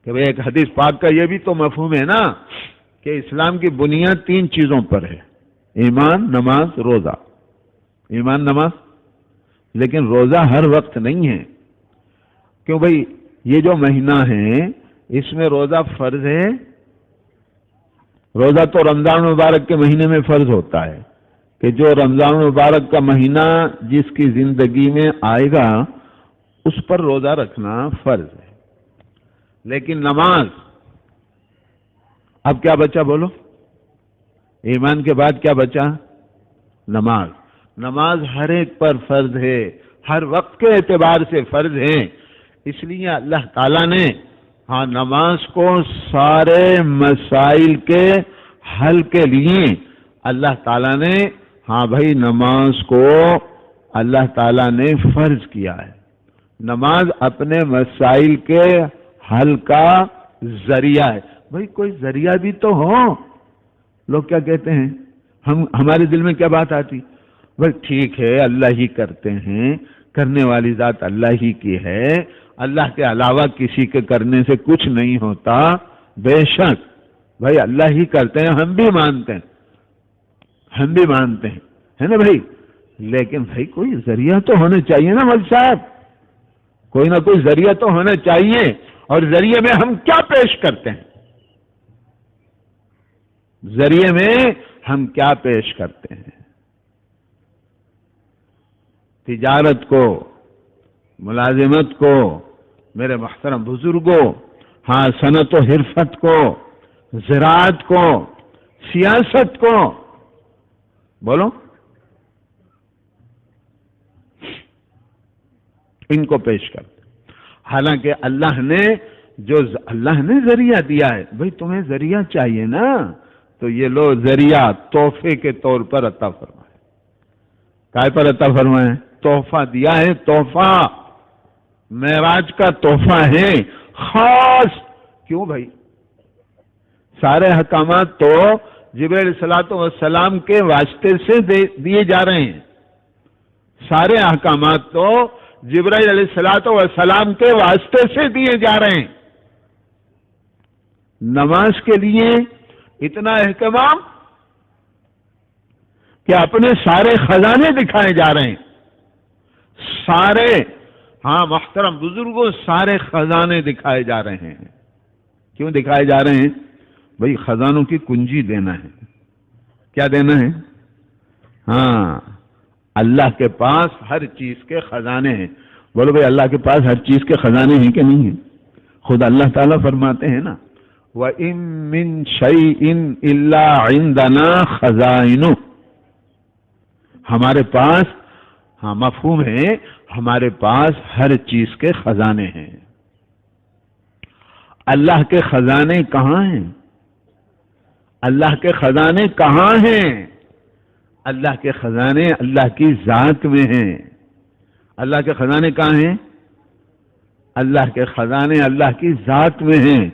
کہ بھئی ایک حدیث پاک کا یہ بھی تو مفہوم ہے نا کہ اسلام کی بنیاد 3 چیزوں پر ہے: ایمان، نماز، روزہ. ایمان، نماز. لیکن روزہ ہر وقت نہیں ہے. کیوں بھئی؟ یہ جو مہینہ ہے اس میں روزہ فرض ہے. روزہ تو رمضان مبارک کے مہینے میں فرض ہوتا ہے کہ جو رمضان مبارک کا مہینہ جس کی زندگی میں آئے گا اس پر روزہ رکھنا فرض ہے. لیکن نماز، اب کیا بچا بولو؟ ایمان کے بعد کیا بچا؟ نماز. نماز ہر ایک پر فرض ہے، ہر وقت کے اعتبار سے فرض ہے. اس لیے اللہ تعالیٰ نے ہاں نماز کو سارے مسائل کے حل کے لیے اللہ تعالیٰ نے ہاں بھائی نماز کو اللہ تعالیٰ نے فرض کیا ہے. نماز اپنے مسائل کے حل کا ذریعہ ہے. بھائی کوئی ذریعہ بھی تو ہو. لوگ کیا کہتے ہیں، ہمارے دل میں کیا بات آتی، بھائی ٹھیک ہے اللہ ہی کرتے ہیں، کرنے والی ذات اللہ ہی کی ہے، اللہ کے علاوہ کسی کے کرنے سے کچھ نہیں ہوتا. بے شک بھائی اللہ ہی کرتے ہیں، ہم بھی مانتے ہیں، ہم بھی مانتے ہیں، ہے نا بھائی. لیکن بھائی کوئی ذریعہ تو ہونا چاہیے نا مول صاحب، کوئی نہ کوئی ذریعہ تو ہونا چاہیے. اور ذریعے میں ہم کیا پیش کرتے ہیں؟ ذریعے میں ہم کیا پیش کرتے ہیں؟ تجارت کو، ملازمت کو، میرے محترم بزرگوں، ہاں صنعت و حرفت کو، زراعت کو، سیاست کو، بولو ان کو پیش کرتے. حالانکہ اللہ نے ذریعہ دیا ہے. بھئی تمہیں ذریعہ چاہیے نا، تو یہ لو ذریعہ تحفے کے طور پر عطا فرمائے. کائے پر عطا فرمائے؟ تحفہ دیا ہے. تحفہ معراج کا تحفہ ہے خاص. کیوں بھائی؟ سارے احکامات تو جبرائیل علیہ الصلوۃ والسلام کے واسطے سے دیے جا رہے ہیں. سارے احکامات تو جبرائیل علیہ الصلوۃ والسلام کے واسطے سے دیے جا رہے ہیں. نماز کے لیے اتنا اہتمام کہ اپنے سارے خزانے دکھائے جا رہے ہیں. سارے ہاں محترم بزرگوں سارے خزانے دکھائے جا رہے ہیں. کیوں دکھائے جا رہے ہیں؟ بھئی خزانوں کی کنجی دینا ہے. کیا دینا ہے؟ ہاں اللہ کے پاس ہر چیز کے خزانے ہیں. بولو بھئی اللہ کے پاس ہر چیز کے خزانے ہیں کہ نہیں ہیں؟ خود اللہ تعالیٰ فرماتے ہیں نا وَإِن مِّن شَيْءٍ إِلَّا عِندَنَا خَزَائِنُهُ. ہمارے پاس ہاں مفہوم ہے ہمارے پاس ہر چیز کے خزانے ہیں. اللہ کے خزانے کہاں ہیں؟ اللہ کے خزانے کہاں ہیں؟ اللہ کے خزانے اللہ کی ذات میں ہیں۔ اللہ کے خزانے کہاں ہیں؟ اللہ کے خزانے اللہ کی ذات میں ہیں۔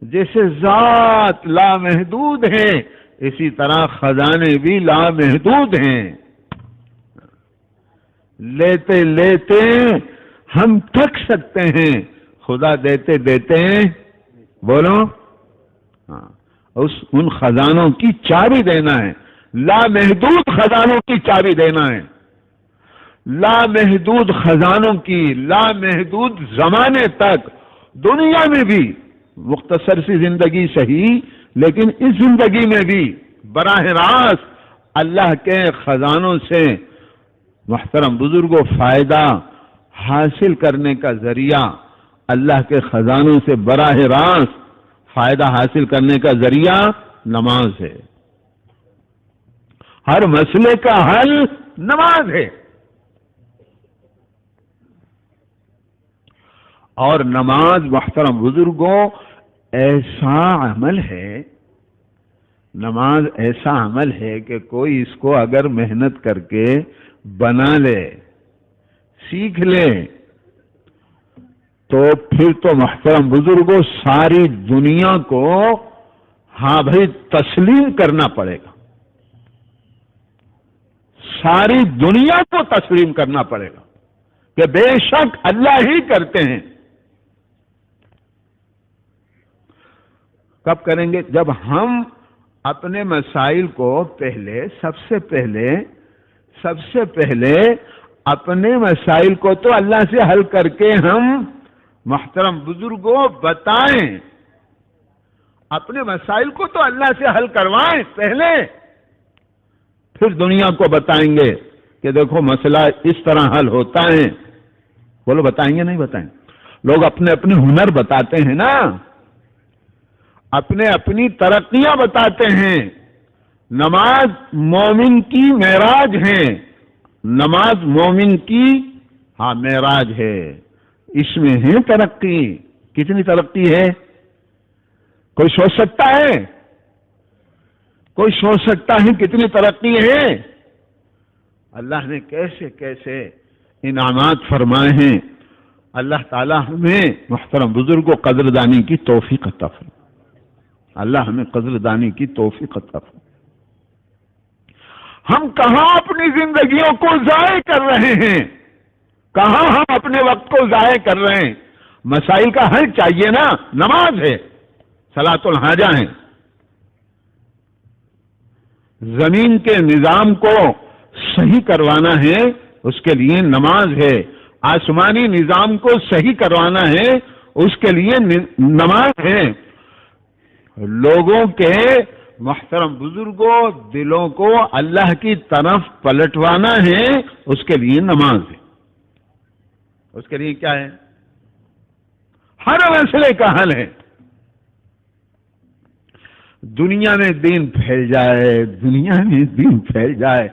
جیسے ذات لامحدود ہے، اسی طرح خزانے بھی لامحدود ہیں۔ لیتے لیتے ہم تھک سکتے ہیں، خدا دیتے دیتے بولو ہاں ان خزانوں کی چابی دینا ہے، لامحدود خزانوں کی چابی دینا ہے، لامحدود خزانوں کی، لامحدود زمانے تک، دنیا میں بھی مختصر سی زندگی صحیح، لیکن اس زندگی میں بھی براہ راست اللہ کے خزانوں سے محترم بزرگوں فائدہ حاصل کرنے کا ذریعہ، اللہ کے خزانوں سے براہ راست فائدہ حاصل کرنے کا ذریعہ نماز ہے۔ ہر مسئلے کا حل نماز ہے، اور نماز محترم بزرگوں ایسا عمل ہے، نماز ایسا عمل ہے کہ کوئی اس کو اگر محنت کر کے بنا لے، سیکھ لے، تو پھر تو محترم بزرگوں ساری دنیا کو ہاں بھائی تسلیم کرنا پڑے گا، ساری دنیا کو تسلیم کرنا پڑے گا کہ بے شک اللہ ہی کرتے ہیں۔ کب کریں گے؟ جب ہم اپنے مسائل کو سب سے پہلے اپنے مسائل کو تو اللہ سے حل کر کے ہم محترم بزرگوں بتائیں، اپنے مسائل کو تو اللہ سے حل کروائیں پہلے، پھر دنیا کو بتائیں گے کہ دیکھو مسئلہ اس طرح حل ہوتا ہے۔ بولو بتائیں گے نہیں بتائیں؟ لوگ اپنے اپنے ہنر بتاتے ہیں نا، اپنی ترقیاں بتاتے ہیں۔ نماز مومن کی معراج ہے، نماز مومن کی معراج ہے، اس میں ہے ترقی۔ کتنی ترقی ہے؟ کوئی سوچ سکتا ہے؟ کوئی سوچ سکتا ہے کتنی ترقی ہے؟ اللہ نے کیسے کیسے انعامات فرمائے ہیں۔ اللہ تعالی ہمیں محترم بزرگوں قدردانی کی توفیق عطا فرمائے، اللہ ہمیں قدردانی کی توفیق عطا فرمائے۔ ہم کہاں اپنی زندگیوں کو ضائع کر رہے ہیں؟ کہاں ہم اپنے وقت کو ضائع کر رہے ہیں؟ مسائل کا حل چاہیے نا، نماز ہے، صلاۃ الحاجہ ہے، زمین کے نظام کو صحیح کروانا ہے، اس کے لیے نماز ہے، آسمانی نظام کو صحیح کروانا ہے، اس کے لیے نماز ہے، لوگوں کے محترم بزرگوں دلوں کو اللہ کی طرف پلٹوانا ہے، اس کے لیے نماز ہے۔ اس کے لیے کیا ہے؟ ہر مسئلے کا حل ہے۔ دنیا میں دین پھیل جائے، دنیا میں دین پھیل جائے۔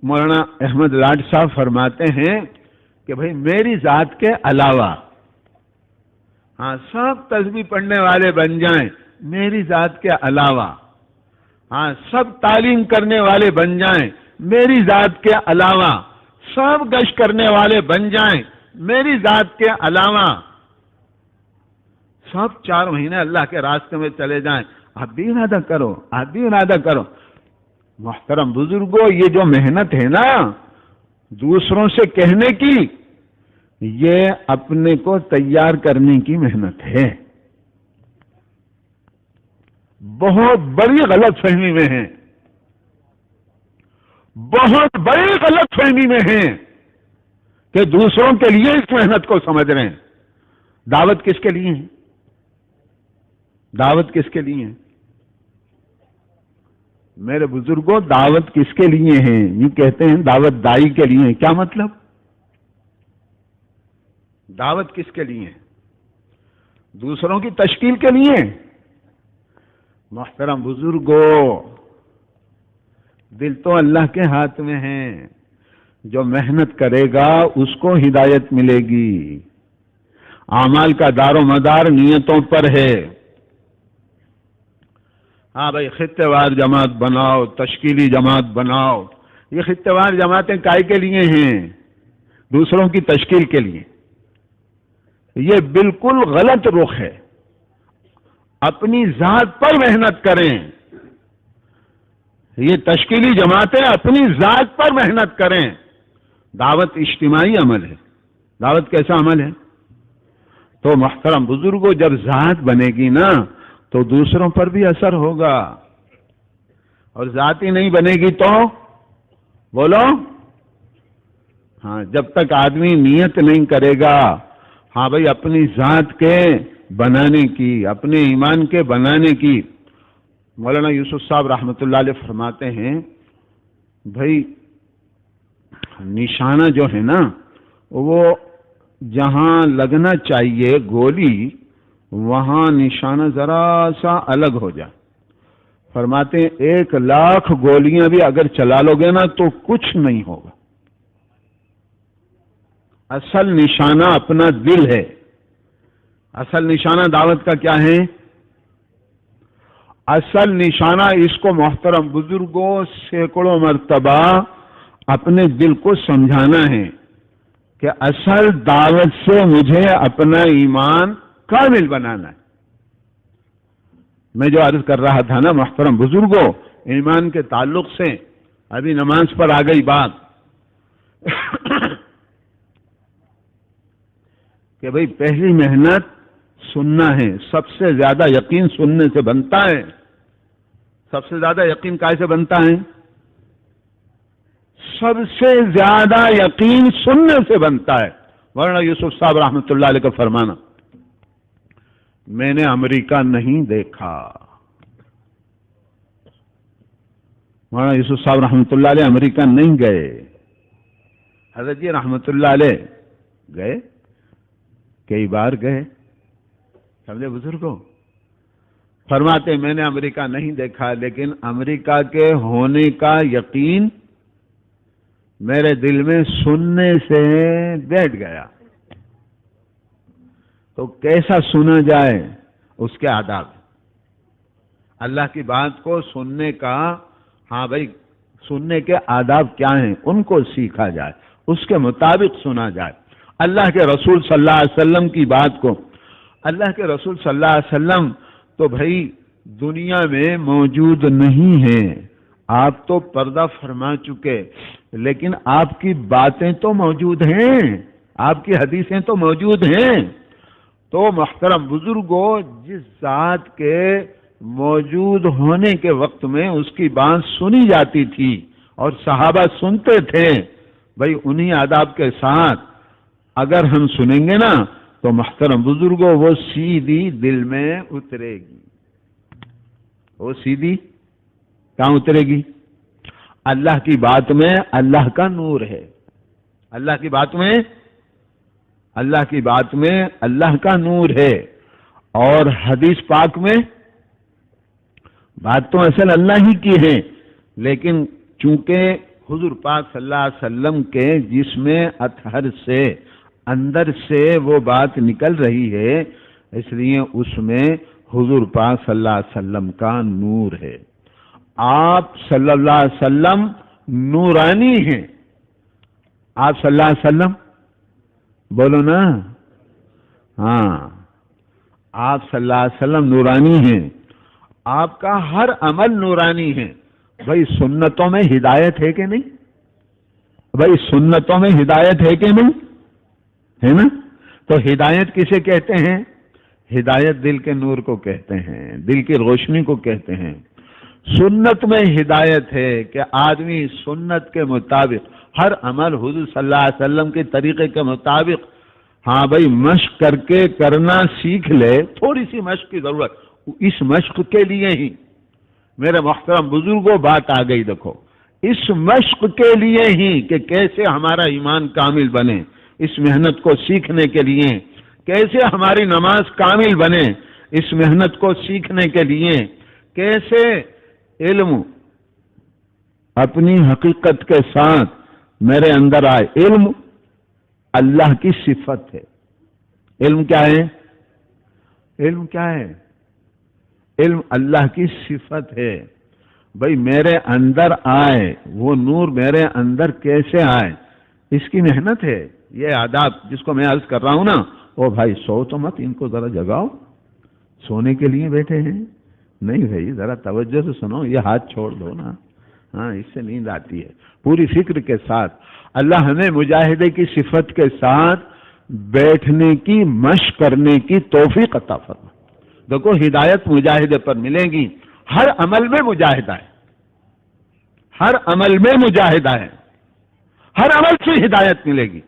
مولانا احمد لاڈ صاحب فرماتے ہیں کہ بھئی میری ذات کے علاوہ سب تسبیح پڑھنے والے بن جائیں، میری ذات کے علاوہ سب تعلیم کرنے والے بن جائیں، میری ذات کے علاوہ سب گشت کرنے والے بن جائیں، میری ذات کے علاوہ سب 4 مہینے اللہ کے راستے میں چلے جائیں، آپ بھی ارادہ کرو، آپ بھی ارادہ کرو۔ محترم بزرگوں، یہ جو محنت ہے نا دوسروں سے کہنے کی، یہ اپنے کو تیار کرنے کی محنت ہے۔ بہت بڑی غلط فہمی میں ہیں، بہت بڑی غلط فہمی میں ہیں کہ دوسروں کے لیے اس محنت کو سمجھ رہے ہیں۔ دعوت کس کے لیے ہے؟ دعوت کس کے لیے ہے؟ میرے بزرگوں، دعوت کس کے لیے ہے؟ یہ کہتے ہیں دعوت دائی کے لیے ہے۔ کیا مطلب؟ دعوت کس کے لیے ہے؟ دوسروں کی تشکیل کے لیے؟ محترم بزرگوں، دل تو اللہ کے ہاتھ میں ہے، جو محنت کرے گا اس کو ہدایت ملے گی، اعمال کا دار و مدار نیتوں پر ہے۔ ہاں بھائی، خطے وار جماعت بناؤ، تشکیلی جماعت بناؤ، یہ خطے وار جماعتیں کائے کے لیے ہیں؟ دوسروں کی تشکیل کے لیے۔ یہ بالکل غلط رخ ہے۔ اپنی ذات پر محنت کریں۔ یہ تشکیلی جماعتیں اپنی ذات پر محنت کریں۔ دعوت اجتماعی عمل ہے۔ دعوت کیسا عمل ہے؟ تو محترم بزرگوں، جب ذات بنے گی نا تو دوسروں پر بھی اثر ہوگا، اور ذات ہی نہیں بنے گی تو بولو، ہاں، جب تک آدمی نیت نہیں کرے گا ہاں بھائی اپنی ذات کے بنانے کی، اپنے ایمان کے بنانے کی، مولانا یوسف صاحب رحمۃ اللہ علیہ فرماتے ہیں بھائی نشانہ جو ہے نا وہ جہاں لگنا چاہیے گولی، وہاں نشانہ ذرا سا الگ ہو جائے۔ فرماتے ہیں 1,00,000 گولیاں بھی اگر چلا لو گے نا تو کچھ نہیں ہوگا۔ اصل نشانہ اپنا دل ہے۔ اصل نشانہ دعوت کا کیا ہے؟ اصل نشانہ، اس کو محترم بزرگوں سینکڑوں مرتبہ اپنے دل کو سمجھانا ہے کہ اصل دعوت سے مجھے اپنا ایمان کامل بنانا ہے۔ میں جو عرض کر رہا تھا نا محترم بزرگوں، ایمان کے تعلق سے، ابھی نماز پر آ گئی بات کہ بھئی پہلی محنت سننا ہے۔ سب سے زیادہ یقین سننے سے بنتا ہے۔ سب سے زیادہ یقین کائے سے بنتا ہے؟ سب سے زیادہ یقین سننے سے بنتا ہے۔ مولانا یوسف صاحب رحمۃ اللہ علیہ کا فرمانا، میں نے امریکہ نہیں دیکھا۔ مولانا یوسف صاحب رحمۃ اللہ علیہ امریکہ نہیں گئے۔ حضرت جی رحمۃ اللہ علیہ گئے، کئی بار گئے، سمجھے بزرگوں؟ فرماتے میں نے امریکہ نہیں دیکھا، لیکن امریکہ کے ہونے کا یقین میرے دل میں سننے سے بیٹھ گیا۔ تو کیسا سنا جائے؟ اس کے آداب، اللہ کی بات کو سننے کا، ہاں بھائی سننے کے آداب کیا ہیں ان کو سیکھا جائے، اس کے مطابق سنا جائے۔ اللہ کے رسول صلی اللہ علیہ وسلم کی بات کو، اللہ کے رسول صلی اللہ علیہ وسلم تو بھائی دنیا میں موجود نہیں ہیں، آپ تو پردہ فرما چکے، لیکن آپ کی باتیں تو موجود ہیں، آپ کی حدیثیں تو موجود ہیں۔ تو محترم بزرگوں، جس ذات کے موجود ہونے کے وقت میں اس کی بات سنی جاتی تھی اور صحابہ سنتے تھے، بھائی انہی آداب کے ساتھ اگر ہم سنیں گے نا تو محترم بزرگوں وہ سیدھی دل میں اترے گی۔ وہ سیدھی کہاں اترے گی؟ اللہ کی بات میں اللہ کا نور ہے۔ اللہ کی بات میں، اللہ کی بات میں اللہ کا نور ہے، اور حدیث پاک میں بات تو اصل اللہ ہی کی ہے، لیکن چونکہ حضور پاک صلی اللہ علیہ وسلم کے جسم اطہر سے اندر سے وہ بات نکل رہی ہے، اس لیے اس میں حضور پاک صلی اللہ علیہ وسلم کا نور ہے۔ آپ صلی اللہ علیہ وسلم نورانی ہیں۔ آپ صلی اللہ علیہ وسلم بولو نا، ہاں، آپ صلی اللہ علیہ وسلم نورانی ہیں، آپ کا ہر عمل نورانی ہے۔ بھائی سنتوں میں ہدایت ہے کہ نہیں؟ بھائی سنتوں میں ہدایت ہے کہ نہیں؟ ہے نا؟ تو ہدایت کسے کہتے ہیں؟ ہدایت دل کے نور کو کہتے ہیں، دل کی روشنی کو کہتے ہیں۔ سنت میں ہدایت ہے کہ آدمی سنت کے مطابق ہر عمل حضور صلی اللہ علیہ وسلم کے طریقے کے مطابق، ہاں بھائی مشق کر کے کرنا سیکھ لے۔ تھوڑی سی مشق کی ضرورت، اس مشق کے لیے ہی میرے محترم بزرگوں بات آ گئی، دیکھو اس مشق کے لیے ہی کہ کیسے ہمارا ایمان کامل بنے، اس محنت کو سیکھنے کے لیے کیسے ہماری نماز کامل بنے، اس محنت کو سیکھنے کے لیے کیسے علم اپنی حقیقت کے ساتھ میرے اندر آئے۔ علم اللہ کی صفت ہے، علم کیا ہے؟ علم کیا ہے؟ علم اللہ کی صفت ہے. بھائی میرے اندر آئے وہ نور، میرے اندر کیسے آئے، اس کی محنت ہے. یہ آداب جس کو میں عرض کر رہا ہوں نا، او بھائی سو تو مت، ان کو ذرا جگاؤ، سونے کے لیے بیٹھے ہیں. نہیں بھائی ذرا توجہ سے سنو، یہ ہاتھ چھوڑ دو نا. ہاں اس سے نیند آتی ہے. پوری فکر کے ساتھ اللہ ہمیں مجاہدے کی صفت کے ساتھ بیٹھنے کی مشق کرنے کی توفیق عطا فرما. دیکھو ہدایت مجاہدے پر ملے گی. ہر عمل میں مجاہدہ ہے، ہر عمل میں مجاہدہ ہے. ہر عمل سے ہدایت ملے گی.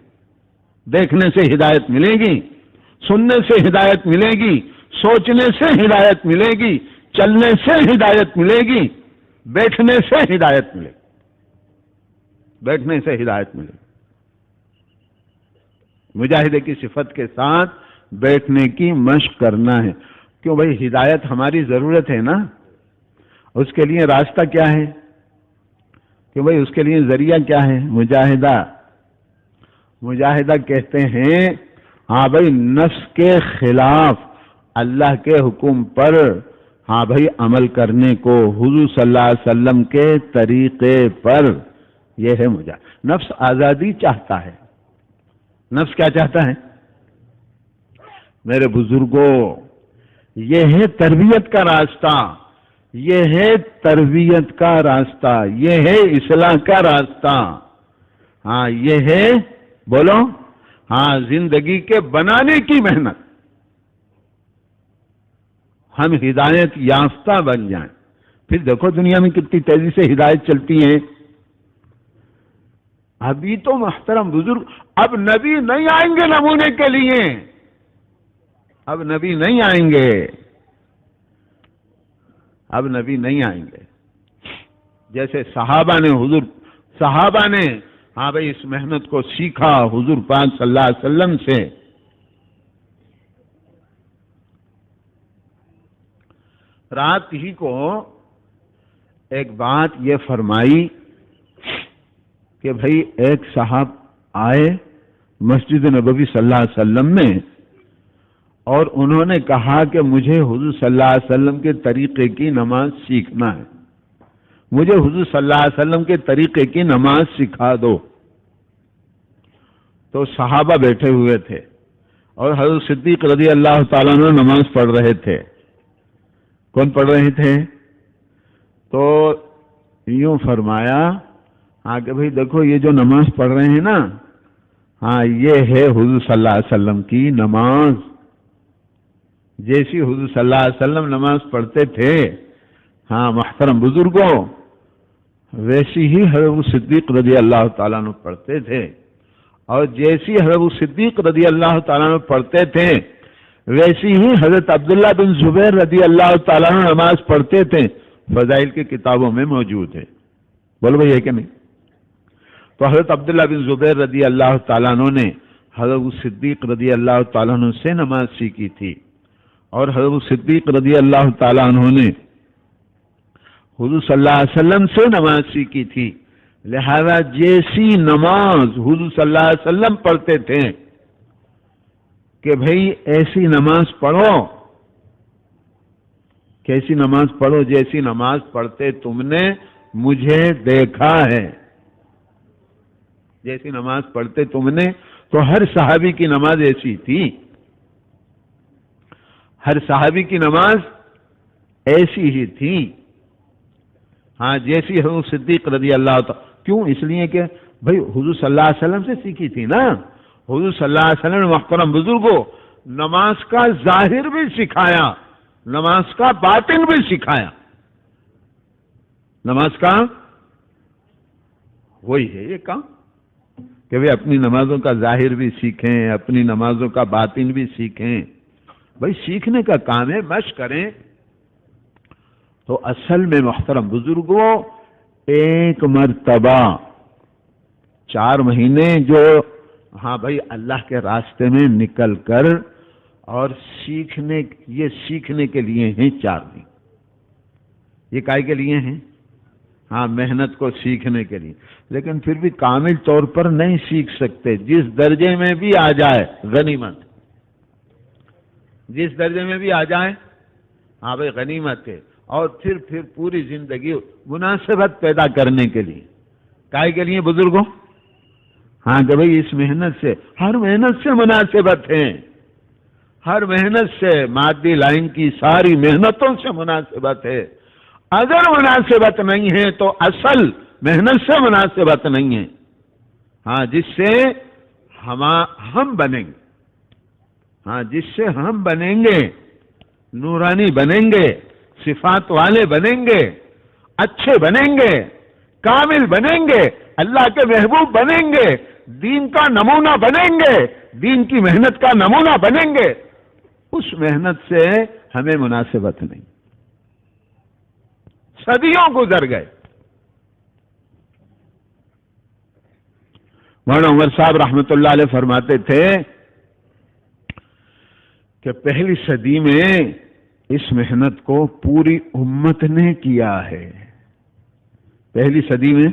دیکھنے سے ہدایت ملے گی، سننے سے ہدایت ملے گی، سوچنے سے ہدایت ملے گی، چلنے سے ہدایت ملے گی، بیٹھنے سے ہدایت ملے گی، بیٹھنے سے ہدایت ملے گی. مجاہدے کی صفت کے ساتھ بیٹھنے کی مشق کرنا ہے. کیوں بھائی ہدایت ہماری ضرورت ہے نا. اس کے لیے راستہ کیا ہے کہ بھائی اس کے لیے ذریعہ کیا ہے؟ مجاہدہ. مجاہدہ کہتے ہیں ہاں بھائی نفس کے خلاف اللہ کے حکم پر ہاں بھائی عمل کرنے کو، حضور صلی اللہ علیہ وسلم کے طریقے پر. یہ ہے مجاہدہ. نفس آزادی چاہتا ہے. نفس کیا چاہتا ہے میرے بزرگوں؟ یہ ہے تربیت کا راستہ، یہ ہے تربیت کا راستہ، یہ ہے اصلاح کا راستہ. ہاں یہ ہے، بولو، ہاں زندگی کے بنانے کی محنت. ہم ہدایت یافتہ بن جائیں. پھر دیکھو دنیا میں کتنی تیزی سے ہدایت چلتی ہے. ابھی تو محترم بزرگ اب نبی نہیں آئیں گے نمونے کے لیے. اب نبی نہیں آئیں گے، اب نبی نہیں آئیں گے. جیسے صحابہ نے ہاں بھائی اس محنت کو سیکھا حضور پاک صلی اللہ علیہ وسلم سے. رات ہی کو ایک بات یہ فرمائی کہ بھائی ایک صاحب آئے مسجد نبوی صلی اللہ علیہ وسلم میں اور انہوں نے کہا کہ مجھے حضور صلی اللہ علیہ وسلم کے طریقے کی نماز سیکھنا ہے، مجھے حضور صلی اللہ علیہ وسلم کے طریقے کی نماز سکھا دو. تو صحابہ بیٹھے ہوئے تھے اور حضرت صدیق رضی اللہ تعالیٰ عنہ نماز پڑھ رہے تھے. کون پڑھ رہے تھے؟ تو یوں فرمایا ہاں کہ بھئی دیکھو یہ جو نماز پڑھ رہے ہیں نا، ہاں یہ ہے حضور صلی اللہ علیہ وسلم کی نماز. جیسی حضور صلی اللہ علیہ وسلم نماز پڑھتے تھے ہاں محترم بزرگوں، ویسی ہی حضرت صدیق رضی اللہ تعالیٰ عنہ پڑھتے تھے. اور جیسی حضرت صدیق رضی اللہ تعالیٰ عنہ پڑھتے تھے ویسی ہی حضرت عبداللہ بن زبیر رضی اللہ تعالیٰ عنہ نماز پڑھتے تھے. فضائل کی کتابوں میں موجود ہے. بولو بھئی ہے کہ نہیں؟ تو حضرت عبداللہ بن زبیر رضی اللہ تعالیٰ عنہ نے حضرت صدیق رضی اللہ تعالیٰ عنہ سے نماز سیکھی تھی، اور حضرت صدیق رضی اللہ تعالیٰ عنہ نے حضور صلی اللہ علیہ وسلم سے نماز سیکھی تھی. لہذا جیسی نماز حضور صلی اللہ علیہ وسلم پڑھتے تھے کہ بھئی ایسی نماز پڑھو. کیسی نماز پڑھو؟ جیسی نماز پڑھتے تم نے مجھے دیکھا ہے. جیسی نماز پڑھتے تم نے. تو ہر صحابی کی نماز ایسی تھی، ہر صحابی کی نماز ایسی ہی تھی. ہاں جیسی حضرت صدیق رضی اللہ تعالیٰ. کیوں؟ اس لیے کہ بھئی حضور صلی اللہ علیہ وسلم سے سیکھی تھی نا. حضور صلی اللہ علیہ وسلم نے محترم بزرگوں نماز کا ظاہر بھی سکھایا، نماز کا باطن بھی سکھایا. نماز کا وہی ہے یہ کام کہ بھئی اپنی نمازوں کا ظاہر بھی سیکھیں، اپنی نمازوں کا باطن بھی سیکھیں. بھئی سیکھنے کا کام ہے، مشق کریں. تو اصل میں محترم بزرگوں ایک مرتبہ 4 مہینے جو ہاں بھائی اللہ کے راستے میں نکل کر اور سیکھنے کے لیے ہیں 4 دن. یہ کائے کے لیے ہیں؟ ہاں محنت کو سیکھنے کے لیے. لیکن پھر بھی کامل طور پر نہیں سیکھ سکتے. جس درجے میں بھی آ جائے غنیمت. جس درجے میں بھی آ جائیں ہاں بھائی غنیمت ہے، اور پھر پوری زندگی مناسبت پیدا کرنے کے لیے، کائے کے لیے بزرگوں؟ ہاں کہ بھئی اس محنت سے، ہر محنت سے مناسبت ہے، ہر محنت سے، مادی لائن کی ساری محنتوں سے مناسبت ہے۔ اگر مناسبت نہیں ہے تو اصل محنت سے مناسبت نہیں ہے، ہاں جس سے ہم بنیں گے، ہاں جس سے ہم بنیں گے، نورانی بنیں گے، صفات والے بنیں گے، اچھے بنیں گے، کامل بنیں گے، اللہ کے محبوب بنیں گے، دین کا نمونہ بنیں گے، دین کی محنت کا نمونہ بنیں گے، اس محنت سے ہمیں مناسبت نہیں۔ صدیوں گزر گئے۔ مولانا عمر صاحب رحمت اللہ علیہ فرماتے تھے کہ پہلی صدی میں اس محنت کو پوری امت نے کیا ہے، پہلی صدی میں،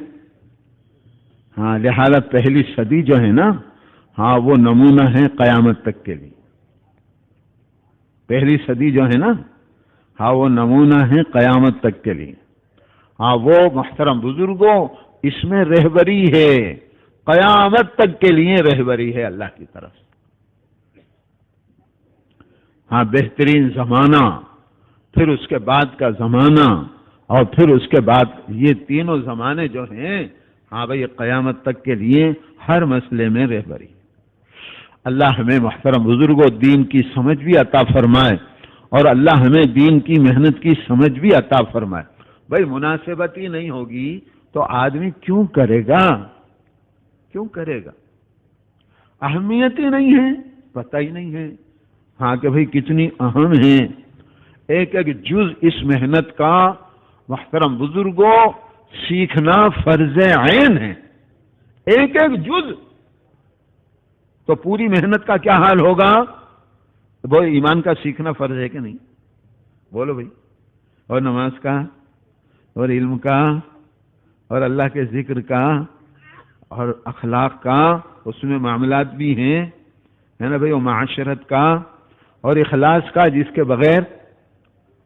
ہاں لہذا پہلی صدی جو ہے نا، ہاں وہ نمونہ ہے قیامت تک کے لیے۔ پہلی صدی جو ہے نا، ہاں وہ نمونہ ہے قیامت تک کے لیے۔ ہاں وہ محترم بزرگوں، اس میں رہبری ہے، قیامت تک کے لیے رہبری ہے اللہ کی طرف۔ ہاں بہترین زمانہ، پھر اس کے بعد کا زمانہ، اور پھر اس کے بعد یہ تینوں زمانے جو ہیں، ہاں بھئی قیامت تک کے لیے ہر مسئلے میں رہبری۔ اللہ ہمیں محترم بزرگوں دین کی سمجھ بھی عطا فرمائے، اور اللہ ہمیں دین کی محنت کی سمجھ بھی عطا فرمائے۔ بھئی مناسبت ہی نہیں ہوگی تو آدمی کیوں کرے گا؟ کیوں کرے گا؟ اہمیت ہی نہیں ہے، پتہ ہی نہیں ہے ہاں کہ بھئی کتنی اہم ہے۔ ایک ایک جز اس محنت کا محترم بزرگوں سیکھنا فرض عین ہے، ایک ایک جز۔ تو پوری محنت کا کیا حال ہوگا؟ وہ ایمان کا سیکھنا فرض ہے کہ نہیں؟ بولو بھائی، اور نماز کا، اور علم کا، اور اللہ کے ذکر کا، اور اخلاق کا، اس میں معاملات بھی ہیں، ہے نا بھائی، اور معاشرت کا، اور اخلاص کا، جس کے بغیر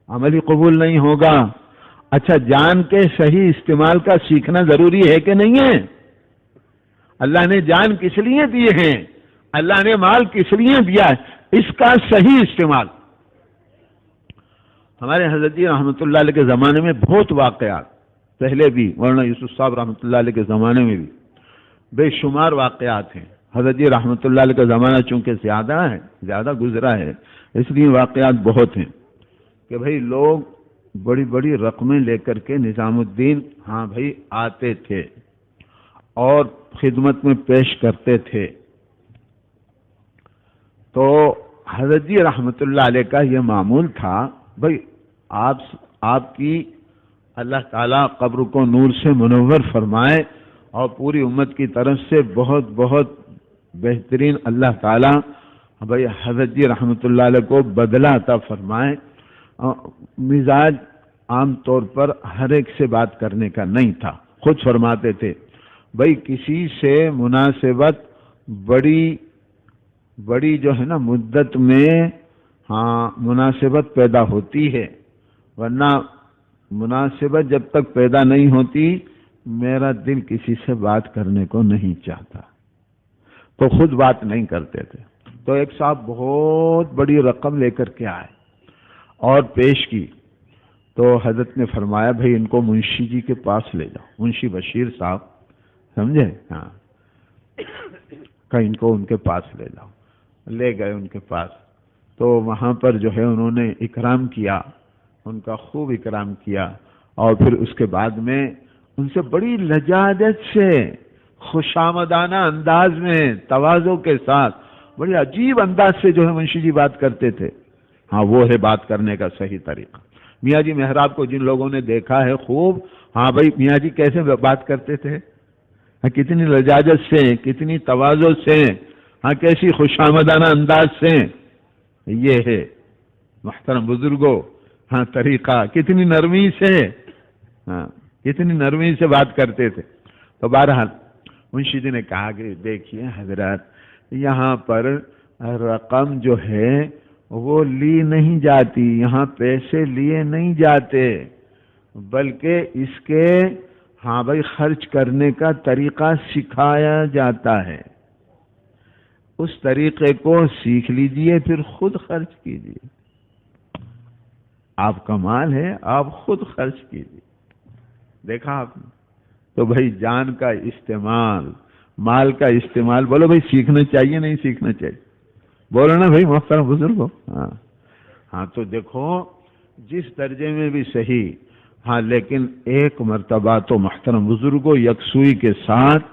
عملی قبول نہیں ہوگا۔ اچھا، جان کے صحیح استعمال کا سیکھنا ضروری ہے کہ نہیں ہے؟ اللہ نے جان کس لیے دیے ہیں؟ اللہ نے مال کس لیے دیا ہے؟ اس کا صحیح استعمال۔ ہمارے حضرت جی رحمۃ اللہ علیہ کے زمانے میں بہت واقعات، پہلے بھی مولانا یوسف صاحب رحمۃ اللہ علیہ کے زمانے میں بھی بے شمار واقعات ہیں۔ حضرت جی رحمۃ اللہ علیہ کا زمانہ چونکہ زیادہ گزرا ہے، اس لیے واقعات بہت ہیں کہ بھئی لوگ بڑی بڑی رقمیں لے کر کے نظام الدین ہاں بھئی آتے تھے اور خدمت میں پیش کرتے تھے۔ تو حضرت جی رحمۃ اللہ علیہ کا یہ معمول تھا، بھئی آپ کی اللہ تعالیٰ قبر کو نور سے منور فرمائے، اور پوری امت کی طرف سے بہت بہت بہترین اللہ تعالیٰ بھئی حضرت جی رحمۃ اللہ علیہ کو بدلہ عطا فرمائے۔ مزاج عام طور پر ہر ایک سے بات کرنے کا نہیں تھا، خود فرماتے تھے بھئی کسی سے مناسبت بڑی جو ہے نا مدت میں ہاں مناسبت پیدا ہوتی ہے، ورنہ مناسبت جب تک پیدا نہیں ہوتی میرا دل کسی سے بات کرنے کو نہیں چاہتا، تو خود بات نہیں کرتے تھے۔ تو ایک صاحب بہت بڑی رقم لے کر کے آئے اور پیش کی، تو حضرت نے فرمایا بھئی ان کو منشی جی کے پاس لے جاؤ، منشی بشیر صاحب، سمجھے؟ ہاں کہ ان کو ان کے پاس لے جاؤ۔ لے گئے ان کے پاس، تو وہاں پر جو ہے انہوں نے اکرام کیا، ان کا خوب اکرام کیا، اور پھر اس کے بعد میں ان سے بڑی لجاجت سے، خوشامدانہ انداز میں، تواضع کے ساتھ، بڑی عجیب انداز سے جو ہے منشی جی بات کرتے تھے۔ ہاں وہ ہے بات کرنے کا صحیح طریقہ۔ میاں جی محراب کو جن لوگوں نے دیکھا ہے خوب، ہاں بھائی میاں جی کیسے بات کرتے تھے، کتنی لجاجت سے، کتنی تواضع سے، ہاں کیسی خوشامدانہ انداز سے، یہ ہے محترم بزرگوں ہاں طریقہ، کتنی نرمی سے، ہاں کتنی نرمی سے بات کرتے تھے۔ تو بہرحال منشی جی نے کہا کہ دیکھیے حضرات، یہاں پر رقم جو ہے وہ لی نہیں جاتی، یہاں پیسے لیے نہیں جاتے، بلکہ اس کے ہاں بھائی خرچ کرنے کا طریقہ سکھایا جاتا ہے۔ اس طریقے کو سیکھ لیجئے، پھر خود خرچ کیجئے۔ آپ کا مال ہے، آپ خود خرچ کیجئے۔ دیکھا آپ نے؟ تو بھائی جان کا استعمال، مال کا استعمال، بولو بھائی سیکھنا چاہیے نہیں سیکھنا چاہیے؟ بولو نا بھائی محترم بزرگوں۔ ہاں تو دیکھو جس درجے میں بھی صحیح، ہاں لیکن ایک مرتبہ تو محترم بزرگوں یکسوئی کے ساتھ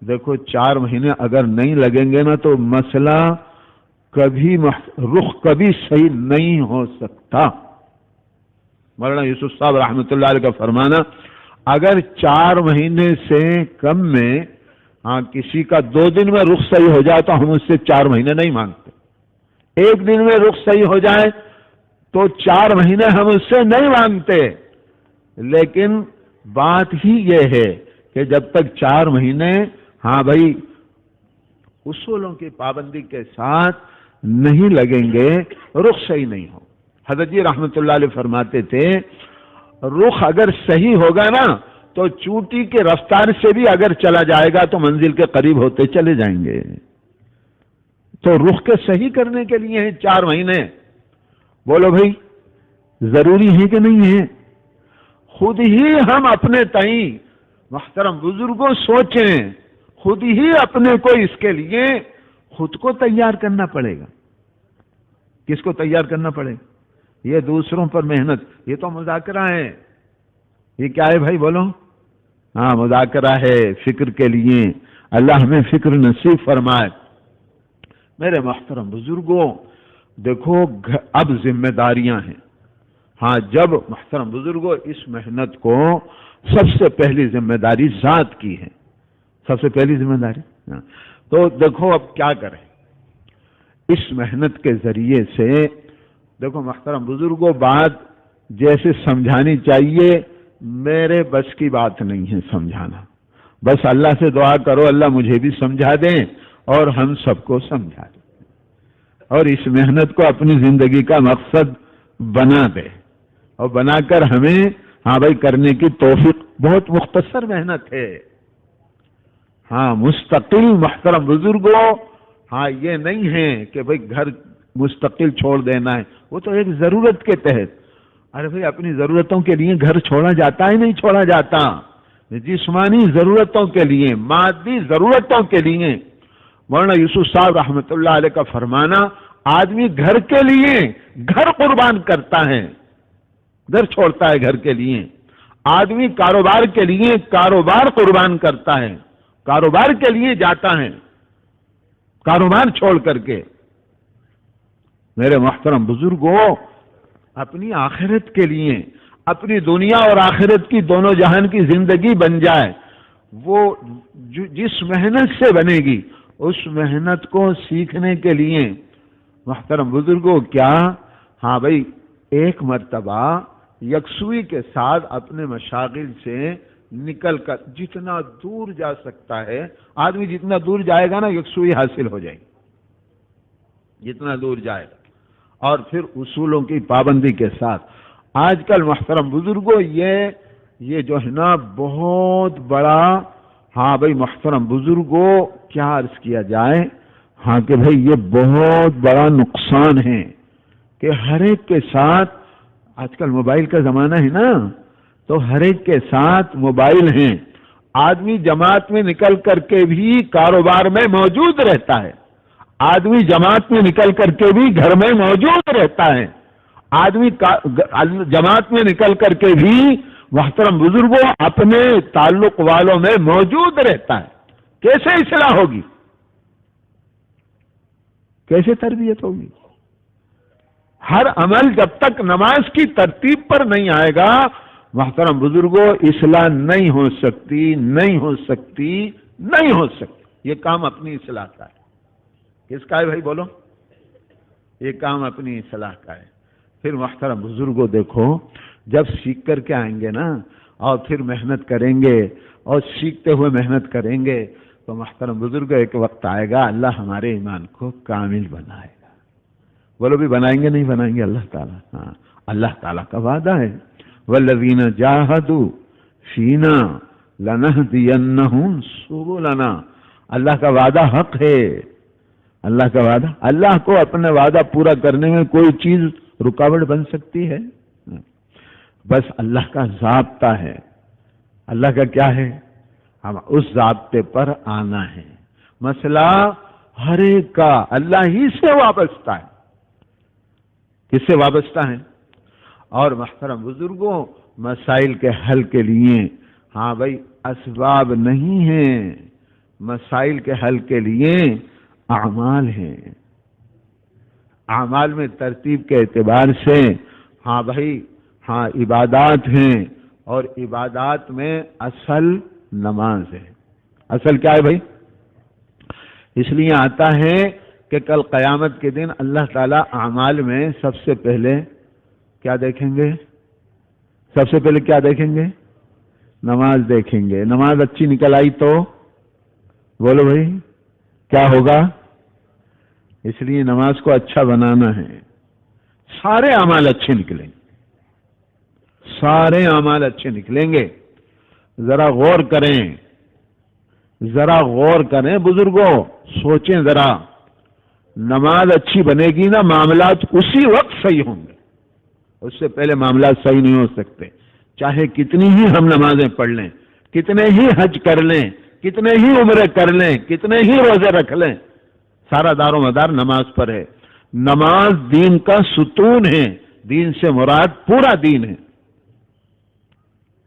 دیکھو 4 مہینے اگر نہیں لگیں گے نا تو مسئلہ کبھی رخ کبھی صحیح نہیں ہو سکتا۔ مولانا یوسف صاحب رحمۃ اللہ علیہ کا فرمانا، اگر 4 مہینے سے کم میں کسی کا 2 دن میں رخ صحیح ہو جائے تو ہم اس سے 4 مہینے نہیں مانگتے، 1 دن میں رخ صحیح ہو جائے تو 4 مہینے ہم اس سے نہیں مانگتے۔ لیکن بات ہی یہ ہے کہ جب تک 4 مہینے ہاں بھائی اصولوں کی پابندی کے ساتھ نہیں لگیں گے رخ صحیح نہیں ہو۔ حضرت جی رحمت اللہ علیہ فرماتے تھے رخ اگر صحیح ہوگا نا تو چونٹی کے رفتار سے بھی اگر چلا جائے گا تو منزل کے قریب ہوتے چلے جائیں گے۔ تو رخ کے صحیح کرنے کے لیے ہیں 4 مہینے۔ بولو بھائی ضروری ہے کہ نہیں ہے؟ خود ہی ہم اپنے تئیں محترم بزرگوں سوچیں، خود ہی اپنے کو اس کے لیے خود کو تیار کرنا پڑے گا۔ کس کو تیار کرنا پڑے گا؟ یہ دوسروں پر محنت، یہ تو مذاکرہ ہے۔ یہ کیا ہے بھائی بولو؟ ہاں مذاکرہ ہے فکر کے لیے، اللہ ہمیں فکر نصیب فرمائے۔ میرے محترم بزرگوں دیکھو اب ذمہ داریاں ہیں۔ ہاں جب محترم بزرگوں اس محنت کو سب سے پہلی ذمہ داری ذات کی ہے، سب سے پہلی ذمہ داری۔ تو دیکھو اب کیا کریں اس محنت کے ذریعے سے؟ دیکھو محترم بزرگوں بات جیسے سمجھانی چاہیے، میرے بس کی بات نہیں ہے سمجھانا، بس اللہ سے دعا کرو اللہ مجھے بھی سمجھا دیں اور ہم سب کو سمجھا دیں، اور اس محنت کو اپنی زندگی کا مقصد بنا دے، اور بنا کر ہمیں ہاں بھائی کرنے کی توفیق۔ بہت مختصر محنت ہے، ہاں مستقل محترم بزرگوں، ہاں یہ نہیں ہے کہ بھائی گھر مستقل چھوڑ دینا ہے، وہ تو ایک ضرورت کے تحت۔ ارے بھائی اپنی ضرورتوں کے لیے گھر چھوڑا جاتا ہے نہیں چھوڑا جاتا، جسمانی ضرورتوں کے لیے، مادی ضرورتوں کے لیے۔ مولانا یوسف صاحب رحمۃ اللہ علیہ کا فرمانا، آدمی گھر کے لیے گھر قربان کرتا ہے، گھر چھوڑتا ہے گھر کے لیے۔ آدمی کاروبار کے لیے کاروبار قربان کرتا ہے، کاروبار کے لیے جاتا ہے، کاروبار چھوڑ کر کے۔ میرے محترم بزرگوں اپنی آخرت کے لیے، اپنی دنیا اور آخرت کی دونوں جہان کی زندگی بن جائے، وہ جس محنت سے بنے گی اس محنت کو سیکھنے کے لیے محترم بزرگوں کیا ہاں بھائی ایک مرتبہ یکسوئی کے ساتھ اپنے مشاغل سے نکل کر جتنا دور جا سکتا ہے آدمی، جتنا دور جائے گا نا یکسوئی حاصل ہو جائے گی، جتنا دور جائے گا، اور پھر اصولوں کی پابندی کے ساتھ۔ آج کل محترم بزرگوں یہ جو ہے نا بہت بڑا ہاں بھائی محترم بزرگوں کیا عرض کیا جائے، ہاں کہ بھائی یہ بہت بڑا نقصان ہے کہ ہر ایک کے ساتھ، آج کل موبائل کا زمانہ ہے نا، تو ہر ایک کے ساتھ موبائل ہیں، آدمی جماعت میں نکل کر کے بھی کاروبار میں موجود رہتا ہے، آدمی جماعت میں نکل کر کے بھی گھر میں موجود رہتا ہے، آدمی جماعت میں نکل کر کے بھی محترم بزرگوں اپنے تعلق والوں میں موجود رہتا ہے۔ کیسے اصلاح ہوگی؟ کیسے تربیت ہوگی؟ ہر عمل جب تک نماز کی ترتیب پر نہیں آئے گا محترم بزرگوں اصلاح نہیں ہو سکتی، نہیں ہو سکتی، نہیں ہو سکتی۔ یہ کام اپنی اصلاح کا ہے۔ کس کا ہے بھائی بولو؟ یہ کام اپنی اصلاح کا ہے۔ پھر محترم بزرگوں دیکھو جب سیکھ کر کے آئیں گے نا اور پھر محنت کریں گے اور سیکھتے ہوئے محنت کریں گے تو محترم بزرگ ایک وقت آئے گا اللہ ہمارے ایمان کو کامل بنائے گا، بولو بھی بنائیں گے نہیں بنائیں گے اللہ تعالیٰ؟ ہاں، اللہ تعالیٰ کا وعدہ ہے والذین جاہدوا فینا لنہدینہم سبلنا، اللہ کا وعدہ حق ہے، اللہ کا وعدہ، اللہ کو اپنا وعدہ پورا کرنے میں کوئی چیز رکاوٹ بن سکتی ہے؟ بس اللہ کا ضابطہ ہے، اللہ کا کیا ہے؟ ہم اس ضابطے پر آنا ہے۔ مسئلہ ہر ایک کا اللہ ہی سے وابستہ ہے۔ کس سے وابستہ ہے؟ اور محترم بزرگوں، مسائل کے حل کے لیے ہاں بھائی اسباب نہیں ہیں، مسائل کے حل کے لیے اعمال ہیں۔ اعمال میں ترتیب کے اعتبار سے ہاں بھائی ہاں عبادات ہیں، اور عبادات میں اصل نماز ہے۔ اصل کیا ہے بھائی؟ اس لیے آتا ہے کہ کل قیامت کے دن اللہ تعالیٰ اعمال میں سب سے پہلے کیا دیکھیں گے؟ سب سے پہلے کیا دیکھیں گے؟ نماز دیکھیں گے۔ نماز اچھی نکل آئی تو بولو بھائی کیا ہوگا؟ اس لیے نماز کو اچھا بنانا ہے، سارے اعمال اچھے نکلیں گے، سارے اعمال اچھے نکلیں گے۔ ذرا غور کریں، ذرا غور کریں بزرگوں، سوچیں ذرا، نماز اچھی بنے گی نا، معاملات اسی وقت صحیح ہوں گے، اس سے پہلے معاملات صحیح نہیں ہو سکتے۔ چاہے کتنی ہی ہم نمازیں پڑھ لیں، کتنے ہی حج کر لیں، کتنے ہی عمرے کر لیں، کتنے ہی روزے رکھ لیں، سارا دار و مدار نماز پر ہے۔ نماز دین کا ستون ہے، دین سے مراد پورا دین ہے۔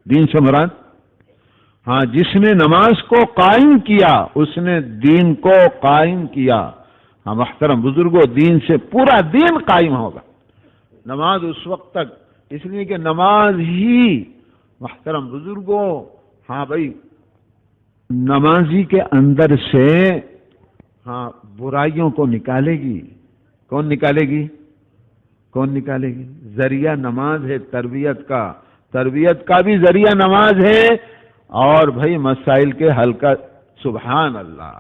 دین سے مراد ہاں جس نے نماز کو قائم کیا اس نے دین کو قائم کیا۔ ہاں محترم بزرگوں، دین سے پورا دین قائم ہوگا۔ نماز اس وقت تک، اس لیے کہ نماز ہی محترم بزرگوں ہاں بھائی نمازی کے اندر سے ہاں برائیوں کو نکالے گی۔ کون نکالے گی؟ کون نکالے گی؟ ذریعہ نماز ہے تربیت کا، تربیت کا بھی ذریعہ نماز ہے، اور بھائی مسائل کے حل کا، سبحان اللہ،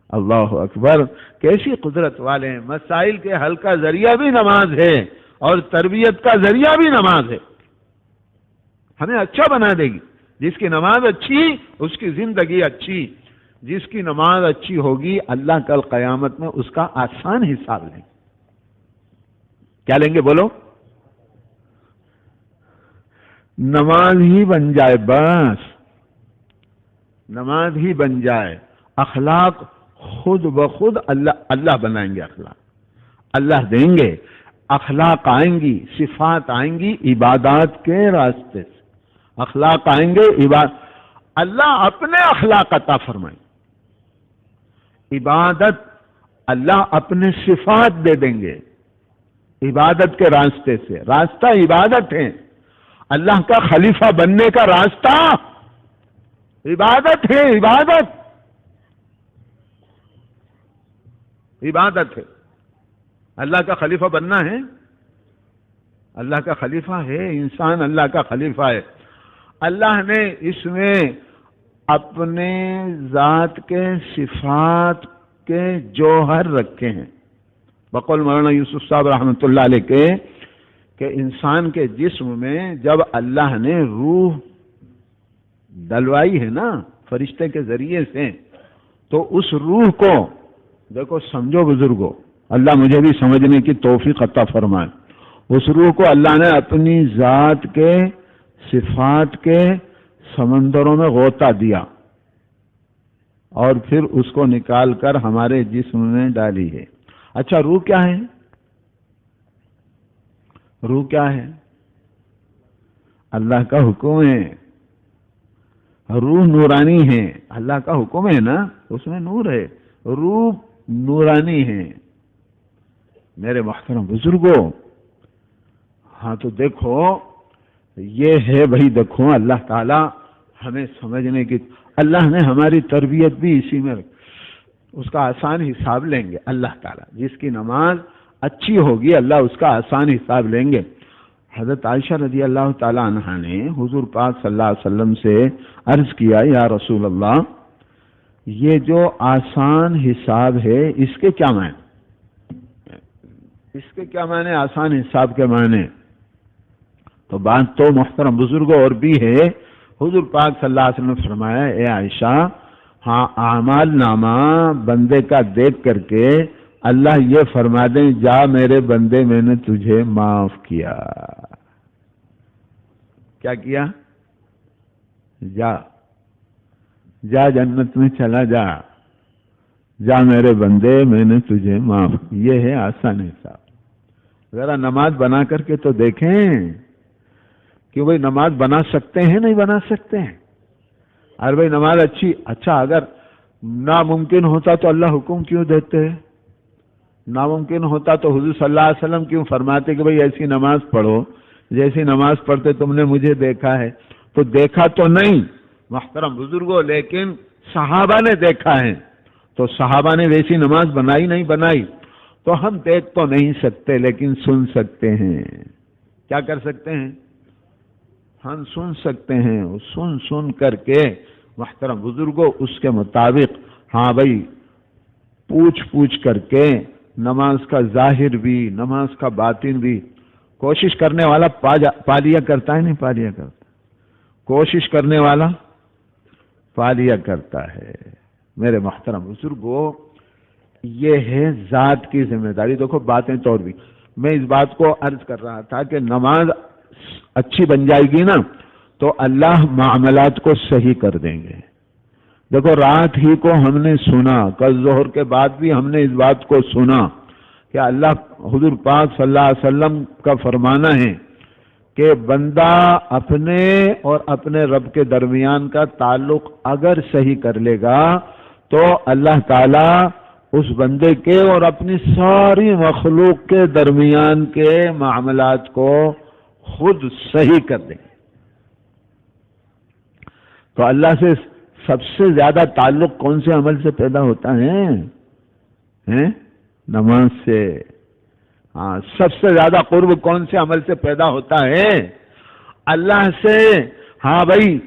اللہ اکبر، کیسی قدرت والے ہیں۔ مسائل کے حل کا ذریعہ بھی نماز ہے اور تربیت کا ذریعہ بھی نماز ہے۔ ہمیں اچھا بنا دے گی، جس کی نماز اچھی اس کی زندگی اچھی، جس کی نماز اچھی ہوگی اللہ کل قیامت میں اس کا آسان حساب لیں گے۔ کیا لیں گے بولو؟ نماز ہی بن جائے، بس نماز ہی بن جائے، اخلاق خود بخود اللہ بنائیں گے، اخلاق اللہ دیں گے، اخلاق آئیں گی، صفات آئیں گی عبادات کے راستے سے، اخلاق آئیں گے، اللہ اپنے اخلاق عطا فرمائیں، عبادت اللہ اپنے صفات دے دیں گے عبادت کے راستے سے۔ راستہ عبادت ہے، اللہ کا خلیفہ بننے کا راستہ عبادت ہے، عبادت عبادت ہے۔ اللہ کا خلیفہ بننا ہے، اللہ کا خلیفہ ہے انسان، اللہ کا خلیفہ ہے۔ اللہ نے اس میں اپنے ذات کے صفات کے جوہر رکھے ہیں۔ بقول مولانا یوسف صاحب رحمۃ اللہ علیہ کے کہ انسان کے جسم میں جب اللہ نے روح ڈلوائی ہے نا فرشتے کے ذریعے سے، تو اس روح کو دیکھو، سمجھو بزرگوں، اللہ مجھے بھی سمجھنے کی توفیق عطا فرمائے، اس روح کو اللہ نے اپنی ذات کے صفات کے سمندروں میں غوطہ دیا اور پھر اس کو نکال کر ہمارے جسم میں ڈالی ہے۔ اچھا، روح کیا ہے؟ روح کیا ہے؟ اللہ کا حکم ہے، روح نورانی ہے، اللہ کا حکم ہے نا، اس میں نور ہے، روح نورانی ہے۔ میرے محترم بزرگوں، ہاں تو دیکھو یہ ہے بھائی، دیکھو اللہ تعالی ہمیں سمجھنے کی، اللہ نے ہماری تربیت بھی اسی میں اس کا آسان حساب لیں گے اللہ تعالی، جس کی نماز اچھی ہوگی اللہ اس کا آسان حساب لیں گے۔ حضرت عائشہ رضی اللہ تعالی عنہا نے حضور پاک صلی اللہ علیہ وسلم سے عرض کیا، یا رسول اللہ، یہ جو آسان حساب ہے اس کے کیا معنی؟ اس کے کیا معنی؟ آسان حساب کے معنی تو بات تو محترم بزرگوں اور بھی ہے. حضور پاک صلی اللہ علیہ وسلم نے فرمایا اے عائشہ، ہاں اعمال نامہ بندے کا دیکھ کر کے اللہ یہ فرما دیں جا میرے بندے میں نے تجھے معاف کیا. کیا کیا؟ جا جا جنت میں چلا جا، جا میرے بندے میں نے تجھے معاف. یہ ہے آسان حساب. ذرا نماز بنا کر کے تو دیکھیں کہ بھئی نماز بنا سکتے ہیں نہیں بنا سکتے ہیں. ارے بھئی نماز اچھا اگر ناممکن ہوتا تو اللہ حکم کیوں دیتے؟ ناممکن ہوتا تو حضور صلی اللہ علیہ وسلم کیوں فرماتے کہ بھئی ایسی نماز پڑھو جیسی نماز پڑھتے تم نے مجھے دیکھا ہے؟ تو دیکھا تو نہیں محترم بزرگوں، لیکن صحابہ نے دیکھا ہے. تو صحابہ نے ویسی نماز بنائی نہیں بنائی؟ تو ہم دیکھ تو نہیں سکتے لیکن سن سکتے ہیں. کیا کر سکتے ہیں؟ ہم سن سکتے ہیں. سن کر کے محترم بزرگوں اس کے مطابق ہاں بھائی پوچھ کر کے نماز کا ظاہر بھی نماز کا باطن بھی کوشش کرنے والا پا لیا کرتا ہے نہیں پا لیا کرتا؟ کوشش کرنے والا پا لیا کرتا ہے. میرے محترم بزرگوں یہ ہے ذات کی ذمہ داری. دیکھو باتیں تو اور بھی میں اس بات کو عرض کر رہا تھا کہ نماز اچھی بن جائے گی نا تو اللہ معاملات کو صحیح کر دیں گے. دیکھو رات ہی کو ہم نے سنا، کل ظہر کے بعد بھی ہم نے اس بات کو سنا کہ اللہ حضور پاک صلی اللہ علیہ وسلم کا فرمانا ہے کہ بندہ اپنے اور اپنے رب کے درمیان کا تعلق اگر صحیح کر لے گا تو اللہ تعالی اس بندے کے اور اپنی ساری مخلوق کے درمیان کے معاملات کو خود صحیح کر دیں. تو اللہ سے سب سے زیادہ تعلق کون سے عمل سے پیدا ہوتا ہے؟ نماز سے. ہاں سب سے زیادہ قرب کون سے عمل سے پیدا ہوتا ہے؟ اللہ سے. ہاں بھائی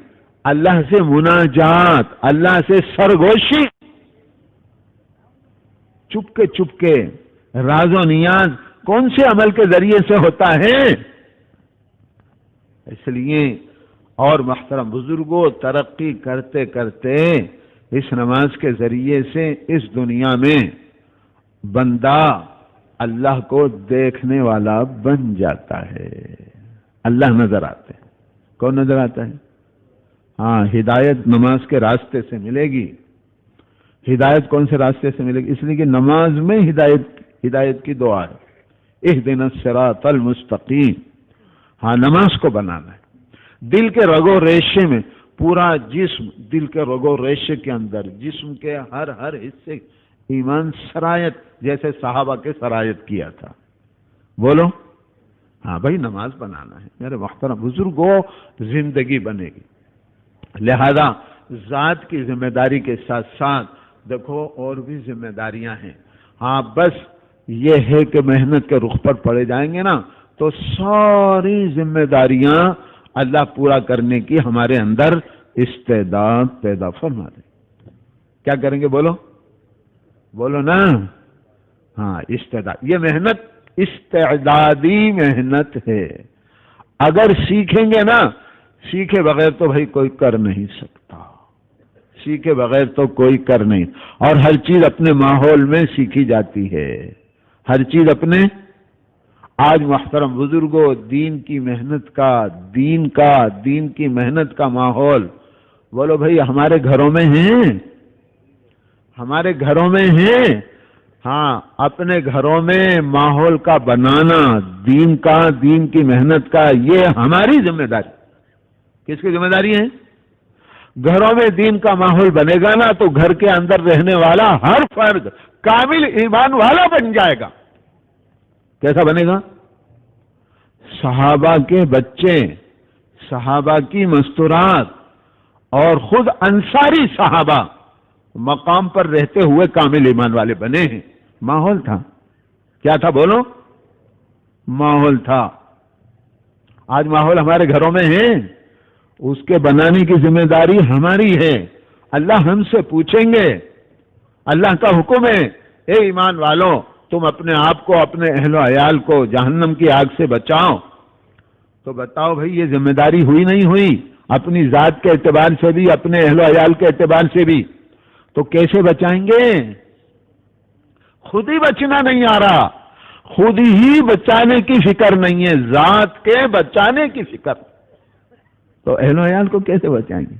اللہ سے مناجات، اللہ سے سرگوشی، چپ کے راز و نیاز کون سے عمل کے ذریعے سے ہوتا ہے؟ اس لیے اور محترم بزرگوں ترقی کرتے کرتے اس نماز کے ذریعے سے اس دنیا میں بندہ اللہ کو دیکھنے والا بن جاتا ہے. اللہ نظر آتے ہیں. کون نظر آتا ہے؟ ہاں ہدایت نماز کے راستے سے ملے گی. ہدایت کون سے راستے سے ملے گی؟ اس لیے کہ نماز میں ہدایت کی دعا ہے، اہدنا الصراط المستقیم. ہاں نماز کو بنانا ہے. دل کے رگو ریشے میں پورا جسم، دل کے رگو ریشے کے اندر جسم کے ہر حصے ایمان سرایت جیسے صحابہ کے سرایت کیا تھا. بولو ہاں بھائی نماز بنانا ہے. میرے محترم بزرگوں زندگی بنے گی. لہذا ذات کی ذمہ داری کے ساتھ ساتھ دیکھو اور بھی ذمہ داریاں ہیں. ہاں بس یہ ہے کہ محنت کے رخ پر پڑے جائیں گے نا تو ساری ذمہ داریاں اللہ پورا کرنے کی ہمارے اندر استعداد پیدا فرما دے. کیا کریں گے؟ بولو نا. ہاں استعداد. یہ محنت استعدادی محنت ہے. اگر سیکھیں گے نا، سیکھے بغیر تو بھائی کوئی کر نہیں سکتا. سیکھے بغیر تو کوئی کر نہیں. اور ہر چیز اپنے ماحول میں سیکھی جاتی ہے. ہر چیز اپنے. آج محترم بزرگوں دین کی محنت کا ماحول بولو بھائی ہمارے گھروں میں ہیں. ہاں اپنے گھروں میں ماحول کا بنانا دین کی محنت کا یہ ہماری ذمہ داری. کس کی ذمہ داری ہے؟ گھروں میں دین کا ماحول بنے گا نا تو گھر کے اندر رہنے والا ہر فرد کامل ایمان والا بن جائے گا. کیسا بنے گا؟ صحابہ کے بچے، صحابہ کی مستورات اور خود انصاری صحابہ مقام پر رہتے ہوئے کامل ایمان والے بنے ہیں. ماحول تھا. کیا تھا؟ بولو. ماحول تھا. آج ماحول ہمارے گھروں میں ہے، اس کے بنانے کی ذمہ داری ہماری ہے. اللہ ہم سے پوچھیں گے. اللہ کا حکم ہے اے ایمان والوں تم اپنے آپ کو اپنے اہل و عیال کو جہنم کی آگ سے بچاؤ، تو بتاؤ بھئی یہ ذمہ داری ہوئی نہیں ہوئی؟ اپنی ذات کے اعتبار سے بھی، اپنے اہل و عیال کے اعتبار سے بھی، تو کیسے بچائیں گے؟ خود ہی بچنا نہیں آ رہا، خود ہی بچانے کی فکر نہیں ہے، ذات کے بچانے کی فکر، تو اہل و عیال کو کیسے بچائیں گے؟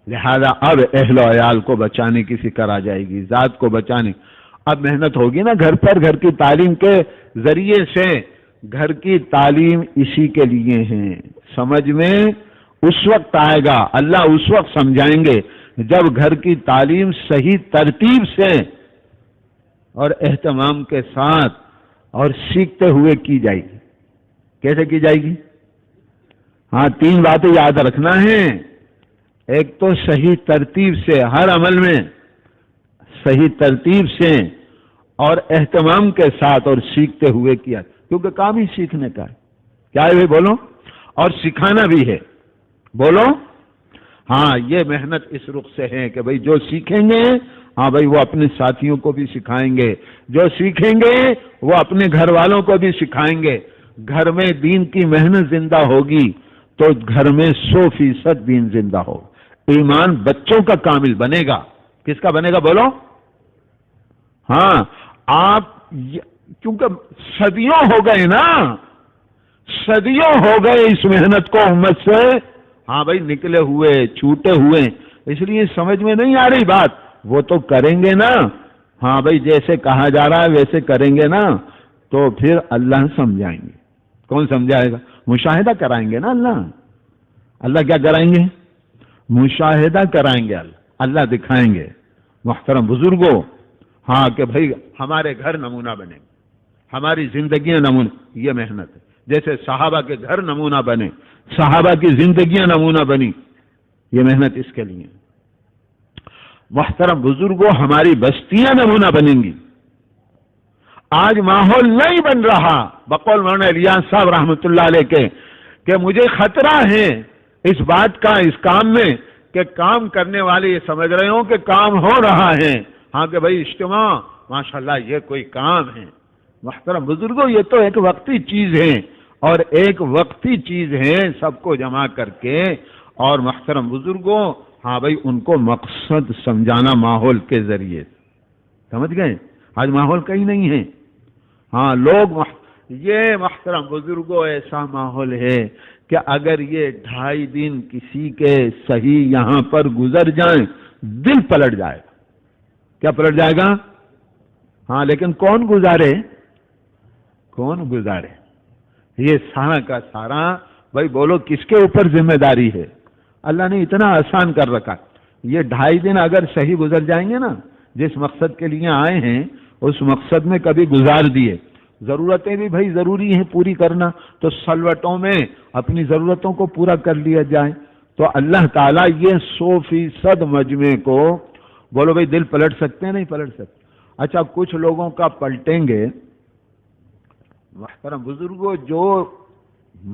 لہذا اب اہل و عیال کو بچانے کی فکر آ جائے گی، ذات کو بچانے، اب محنت ہوگی نا گھر پر، گھر کی تعلیم کے ذریعے سے۔ گھر کی تعلیم اسی کے لیے ہیں، سمجھ میں اس وقت آئے گا، اللہ اس وقت سمجھائیں گے جب گھر کی تعلیم صحیح ترتیب سے اور اہتمام کے ساتھ اور سیکھتے ہوئے کی جائے گی۔ کیسے کی جائے گی؟ ہاں 3 باتیں یاد رکھنا ہے۔ ایک تو صحیح ترتیب سے، ہر عمل میں صحیح ترتیب سے اور اہتمام کے ساتھ اور سیکھتے ہوئے کیا، کیونکہ کام ہی سیکھنے کا ہے۔ کیا ہے بھائی بولو؟ اور سکھانا بھی ہے، بولو؟ ہاں یہ محنت اس رخ سے ہے کہ بھائی جو سیکھیں گے، ہاں بھائی وہ اپنے ساتھیوں کو بھی سکھائیں گے، جو سیکھیں گے وہ اپنے گھر والوں کو بھی سکھائیں گے۔ گھر میں دین کی محنت زندہ ہوگی تو گھر میں 100% دین زندہ ہوگا، ایمان بچوں کا کامل بنے گا۔ کس کا بنے گا بولو؟ ہاں آپ، کیونکہ صدیوں ہو گئے نا، صدیوں ہو گئے اس محنت کو امت سے، ہاں بھائی نکلے ہوئے، چھوٹے ہوئے، اس لیے سمجھ میں نہیں آ رہی بات۔ وہ تو کریں گے نا، ہاں بھائی جیسے کہا جا رہا ہے ویسے کریں گے نا، تو پھر اللہ سمجھائیں گے۔ کون سمجھائے گا؟ مشاہدہ کرائیں گے نا اللہ۔ اللہ کیا کرائیں گے؟ مشاہدہ کرائیں گے، اللہ دکھائیں گے۔ محترم بزرگوں، ہاں کہ بھائی ہمارے گھر نمونہ بنے، ہماری زندگیاں نمونہ، یہ محنت ہے۔ جیسے صحابہ کے گھر نمونہ بنے، صحابہ کی زندگیاں نمونہ بنی، یہ محنت اس کے لیے۔ محترم بزرگوں، ہماری بستیاں نمونہ بنیں گی۔ آج ماحول نہیں بن رہا، بقول مولانا الیاس صاحب رحمۃ اللہ علیہ کے، کہ مجھے خطرہ ہے اس بات کا، اس کام میں، کہ کام کرنے والے یہ سمجھ رہے ہوں کہ کام ہو رہا ہے، ہاں کہ بھائی اجتماع ماشاءاللہ یہ کوئی کام ہے۔ محترم بزرگوں، یہ تو ایک وقتی چیز ہے، اور ایک وقتی چیز ہے سب کو جمع کر کے، اور محترم بزرگوں ہاں بھائی ان کو مقصد سمجھانا ماحول کے ذریعے، سمجھ گئے؟ آج ماحول کہیں نہیں ہے، ہاں لوگ یہ محترم بزرگوں ایسا ماحول ہے کہ اگر یہ 2.5 دن کسی کے صحیح یہاں پر گزر جائیں، دل پلٹ جائے گا۔ کیا پلٹ جائے گا؟ ہاں لیکن کون گزارے؟ کون گزارے؟ یہ سارا کا سارا بھائی بولو کس کے اوپر ذمہ داری ہے؟ اللہ نے اتنا آسان کر رکھا، یہ 2.5 دن اگر صحیح گزر جائیں گے نا، جس مقصد کے لیے آئے ہیں اس مقصد میں کبھی گزار دیے، ضرورتیں بھی بھائی ضروری ہیں پوری کرنا، تو سلوٹوں میں اپنی ضرورتوں کو پورا کر لیا جائے، تو اللہ تعالیٰ یہ 100% مجمع کو بولو بھائی دل پلٹ سکتے ہیں نہیں پلٹ سکتے؟ اچھا کچھ لوگوں کا پلٹیں گے، محترم بزرگوں جو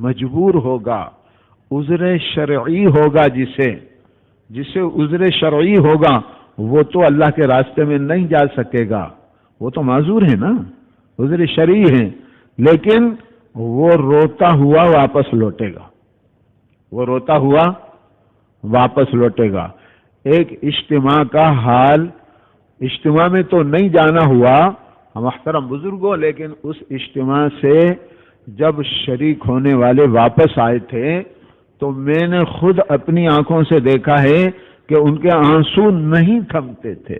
مجبور ہوگا، عذر شرعی ہوگا، جسے عذر شرعی ہوگا وہ تو اللہ کے راستے میں نہیں جا سکے گا، وہ تو معذور ہے نا، عذر شرعی ہے، لیکن وہ روتا ہوا واپس لوٹے گا، وہ روتا ہوا واپس لوٹے گا۔ ایک اجتماع کا حال، اجتماع میں تو نہیں جانا ہوا محترم بزرگوں، لیکن اس اجتماع سے جب شریک ہونے والے واپس آئے تھے تو میں نے خود اپنی آنکھوں سے دیکھا ہے کہ ان کے آنسو نہیں تھمتے تھے،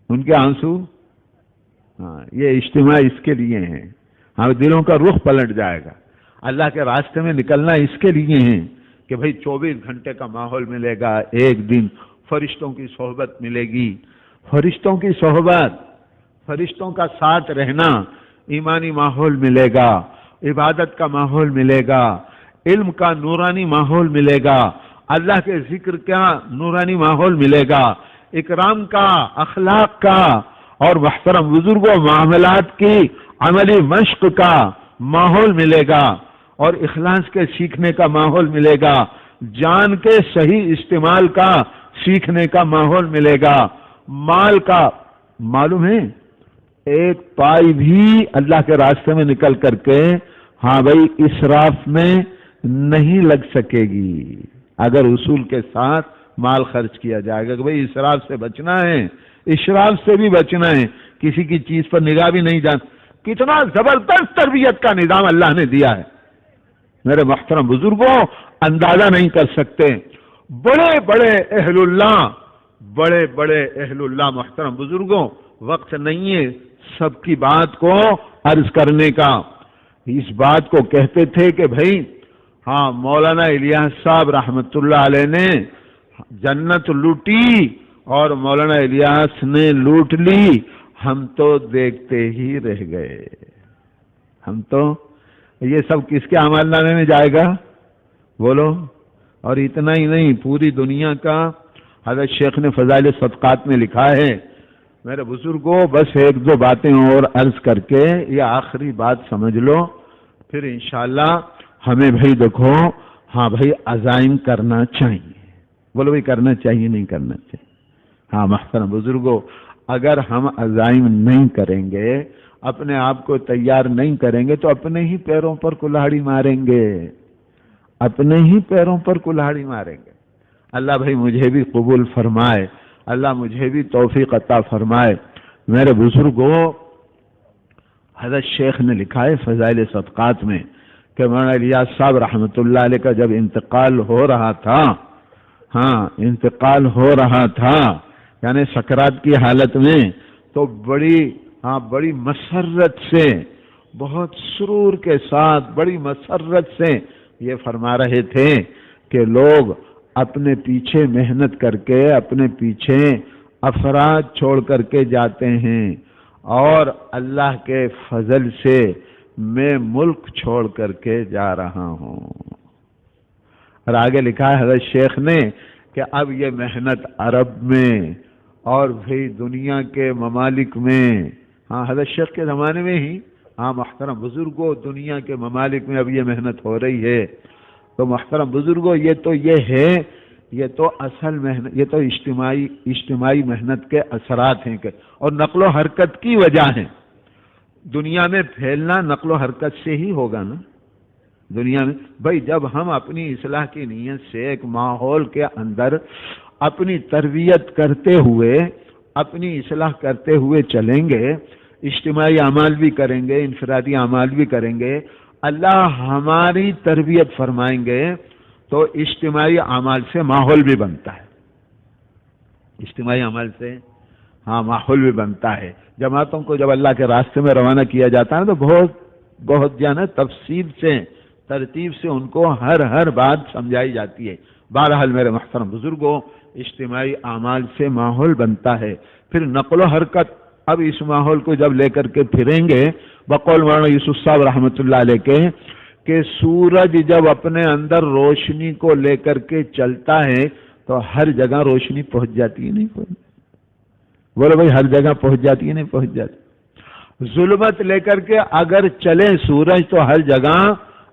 ان کے آنسو، ہاں یہ اجتماع اس کے لیے ہیں، ہاں دلوں کا رخ پلٹ جائے گا، اللہ کے راستے میں نکلنا اس کے لیے ہے کہ بھئی 24 گھنٹے کا ماحول ملے گا، ایک دن فرشتوں کی صحبت ملے گی، فرشتوں کی صحبت، فرشتوں کا ساتھ رہنا، ایمانی ماحول ملے گا، عبادت کا ماحول ملے گا، علم کا نورانی ماحول ملے گا، اللہ کے ذکر کا نورانی ماحول ملے گا، اکرام کا، اخلاق کا، اور محترم بزرگوں معاملات کی عملی مشق کا ماحول ملے گا، اور اخلاص کے سیکھنے کا ماحول ملے گا، جان کے صحیح استعمال کا سیکھنے کا ماحول ملے گا، مال کا، معلوم ہے ایک پائی بھی اللہ کے راستے میں نکل کر کے ہاں بھائی اسراف میں نہیں لگ سکے گی، اگر اصول کے ساتھ مال خرچ کیا جائے گا کہ بھائی اسراف سے بچنا ہے، اسراف سے بھی بچنا ہے، کسی کی چیز پر نگاہ بھی نہیں جان. کتنا زبردست تربیت کا نظام اللہ نے دیا ہے میرے محترم بزرگوں، اندازہ نہیں کر سکتے. بڑے بڑے اہل اللہ محترم بزرگوں، وقت نہیں ہے سب کی بات کو عرض کرنے کا. اس بات کو کہتے تھے کہ بھائی ہاں مولانا الیاس صاحب رحمت اللہ علیہ نے جنت لوٹی اور مولانا الیاس نے لوٹ لی، ہم تو دیکھتے ہی رہ گئے. ہم تو یہ سب کس کے اعمال نامے میں جائے گا بولو؟ اور اتنا ہی نہیں، پوری دنیا کا حضرت شیخ نے فضائل صدقات میں لکھا ہے. میرے بزرگوں بس ایک دو باتیں اور عرض کر کے یہ آخری بات سمجھ لو، پھر انشاءاللہ ہمیں بھائی دیکھو ہاں بھائی عزائم کرنا چاہیے. بولو بھائی کرنا چاہیے نہیں کرنا چاہیے؟ ہاں محترم بزرگوں، اگر ہم عزائم نہیں کریں گے، اپنے آپ کو تیار نہیں کریں گے تو اپنے ہی پیروں پر کلہاڑی ماریں گے، اپنے ہی پیروں پر کلہاڑی ماریں گے. اللہ بھائی مجھے بھی قبول فرمائے، اللہ مجھے بھی توفیق عطا فرمائے. میرے بزرگوں، حضرت شیخ نے لکھا ہے فضائل صدقات میں کہ مولانا الیاس صاحب رحمۃ اللہ علیہ کا جب انتقال ہو رہا تھا، انتقال ہو رہا تھا یعنی سکرات کی حالت میں، تو بڑی مسرت سے، بہت سرور کے ساتھ، بڑی مسرت سے یہ فرما رہے تھے کہ لوگ اپنے پیچھے محنت کر کے، اپنے پیچھے افراد چھوڑ کر کے جاتے ہیں، اور اللہ کے فضل سے میں ملک چھوڑ کر کے جا رہا ہوں. اور آگے لکھا ہے حضرت شیخ نے کہ اب یہ محنت عرب میں اور بھی دنیا کے ممالک میں، ہاں حضرت شیخ کے زمانے میں ہی، ہاں محترم بزرگوں دنیا کے ممالک میں اب یہ محنت ہو رہی ہے. تو محترم بزرگوں یہ تو اصل محنت، یہ تو اجتماعی محنت کے اثرات ہیں اور نقل و حرکت کی وجہ ہیں. دنیا میں پھیلنا نقل و حرکت سے ہی ہوگا نا دنیا میں. بھائی جب ہم اپنی اصلاح کی نیت سے ایک ماحول کے اندر اپنی تربیت کرتے ہوئے، اپنی اصلاح کرتے ہوئے چلیں گے، اجتماعی اعمال بھی کریں گے، انفرادی اعمال بھی کریں گے، اللہ ہماری تربیت فرمائیں گے، تو اجتماعی اعمال سے ماحول بھی بنتا ہے. اجتماعی عمل سے ہاں ماحول بھی بنتا ہے. جماعتوں کو جب اللہ کے راستے میں روانہ کیا جاتا ہے تو بہت جانا تفصیل سے، ترتیب سے ان کو ہر بات سمجھائی جاتی ہے. بہرحال میرے محترم بزرگوں، اجتماعی اعمال سے ماحول بنتا ہے، پھر نقل و حرکت. اب اس ماحول کو جب لے کر کے پھریں گے، بقول مولانا یوسف صاحب رحمۃ اللہ علیہ کے کہ سورج جب اپنے اندر روشنی کو لے کر کے چلتا ہے تو ہر جگہ روشنی پہنچ جاتی ہے نہیں پہنچ؟ بولو بھائی ہر جگہ پہنچ جاتی ہے نہیں پہنچ جاتی؟ ظلمت لے کر کے اگر چلے سورج تو ہر جگہ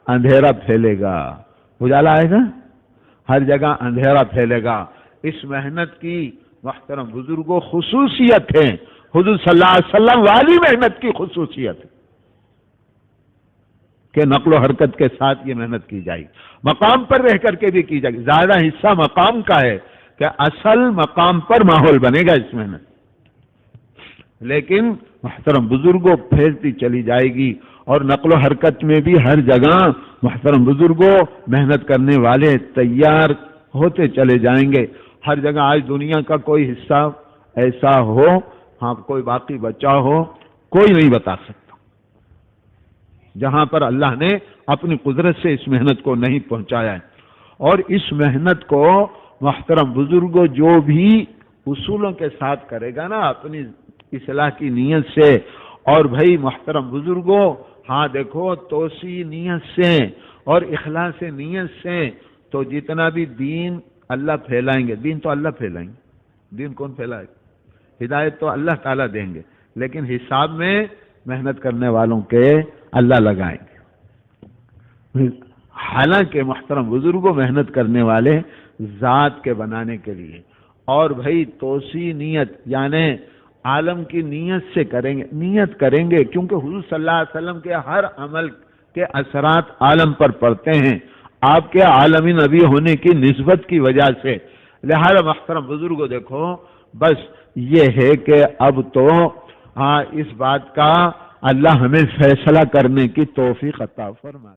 اندھیرا پھیلے گا، اجالا آئے گا، ہر جگہ اندھیرا پھیلے گا. اس محنت کی محترم بزرگوں خصوصیت ہے، حضور صلی اللہ علیہ وسلم والی محنت کی خصوصیت ہے کہ نقل و حرکت کے ساتھ یہ محنت کی جائے، مقام پر رہ کر کے بھی کی جائے. زیادہ حصہ مقام کا ہے کہ اصل مقام پر ماحول بنے گا اس محنت، لیکن محترم بزرگوں پھیلتی چلی جائے گی. اور نقل و حرکت میں بھی ہر جگہ محترم بزرگوں محنت کرنے والے تیار ہوتے چلے جائیں گے. ہر جگہ آج دنیا کا کوئی حصہ ایسا ہو، ہاں کوئی باقی بچا ہو، کوئی نہیں بتا سکتا جہاں پر اللہ نے اپنی قدرت سے اس محنت کو نہیں پہنچایا ہے. اور اس محنت کو محترم بزرگوں جو بھی اصولوں کے ساتھ کرے گا نا اپنی اصلاح کی نیت سے، اور بھائی محترم بزرگوں ہاں دیکھو توسیع نیت سے اور اخلاص نیت سے، تو جتنا بھی دین اللہ پھیلائیں گے، دین تو اللہ پھیلائیں گے، دین کون پھیلائے گا؟ ہدایت تو اللہ تعالیٰ دیں گے، لیکن حساب میں محنت کرنے والوں کے اللہ لگائیں گے. حالانکہ محترم بزرگوں محنت کرنے والے ذات کے بنانے کے لیے، اور بھائی توسیع نیت یعنی عالم کی نیت سے کریں گے، نیت کریں گے، کیونکہ حضور صلی اللہ علیہ وسلم کے ہر عمل کے اثرات عالم پر پڑتے ہیں آپ کے عالمی نبی ہونے کی نسبت کی وجہ سے۔ لہذا محترم بزرگوں دیکھو، بس یہ ہے کہ اب تو اس بات کا اللہ ہمیں فیصلہ کرنے کی توفیق عطا فرمائے۔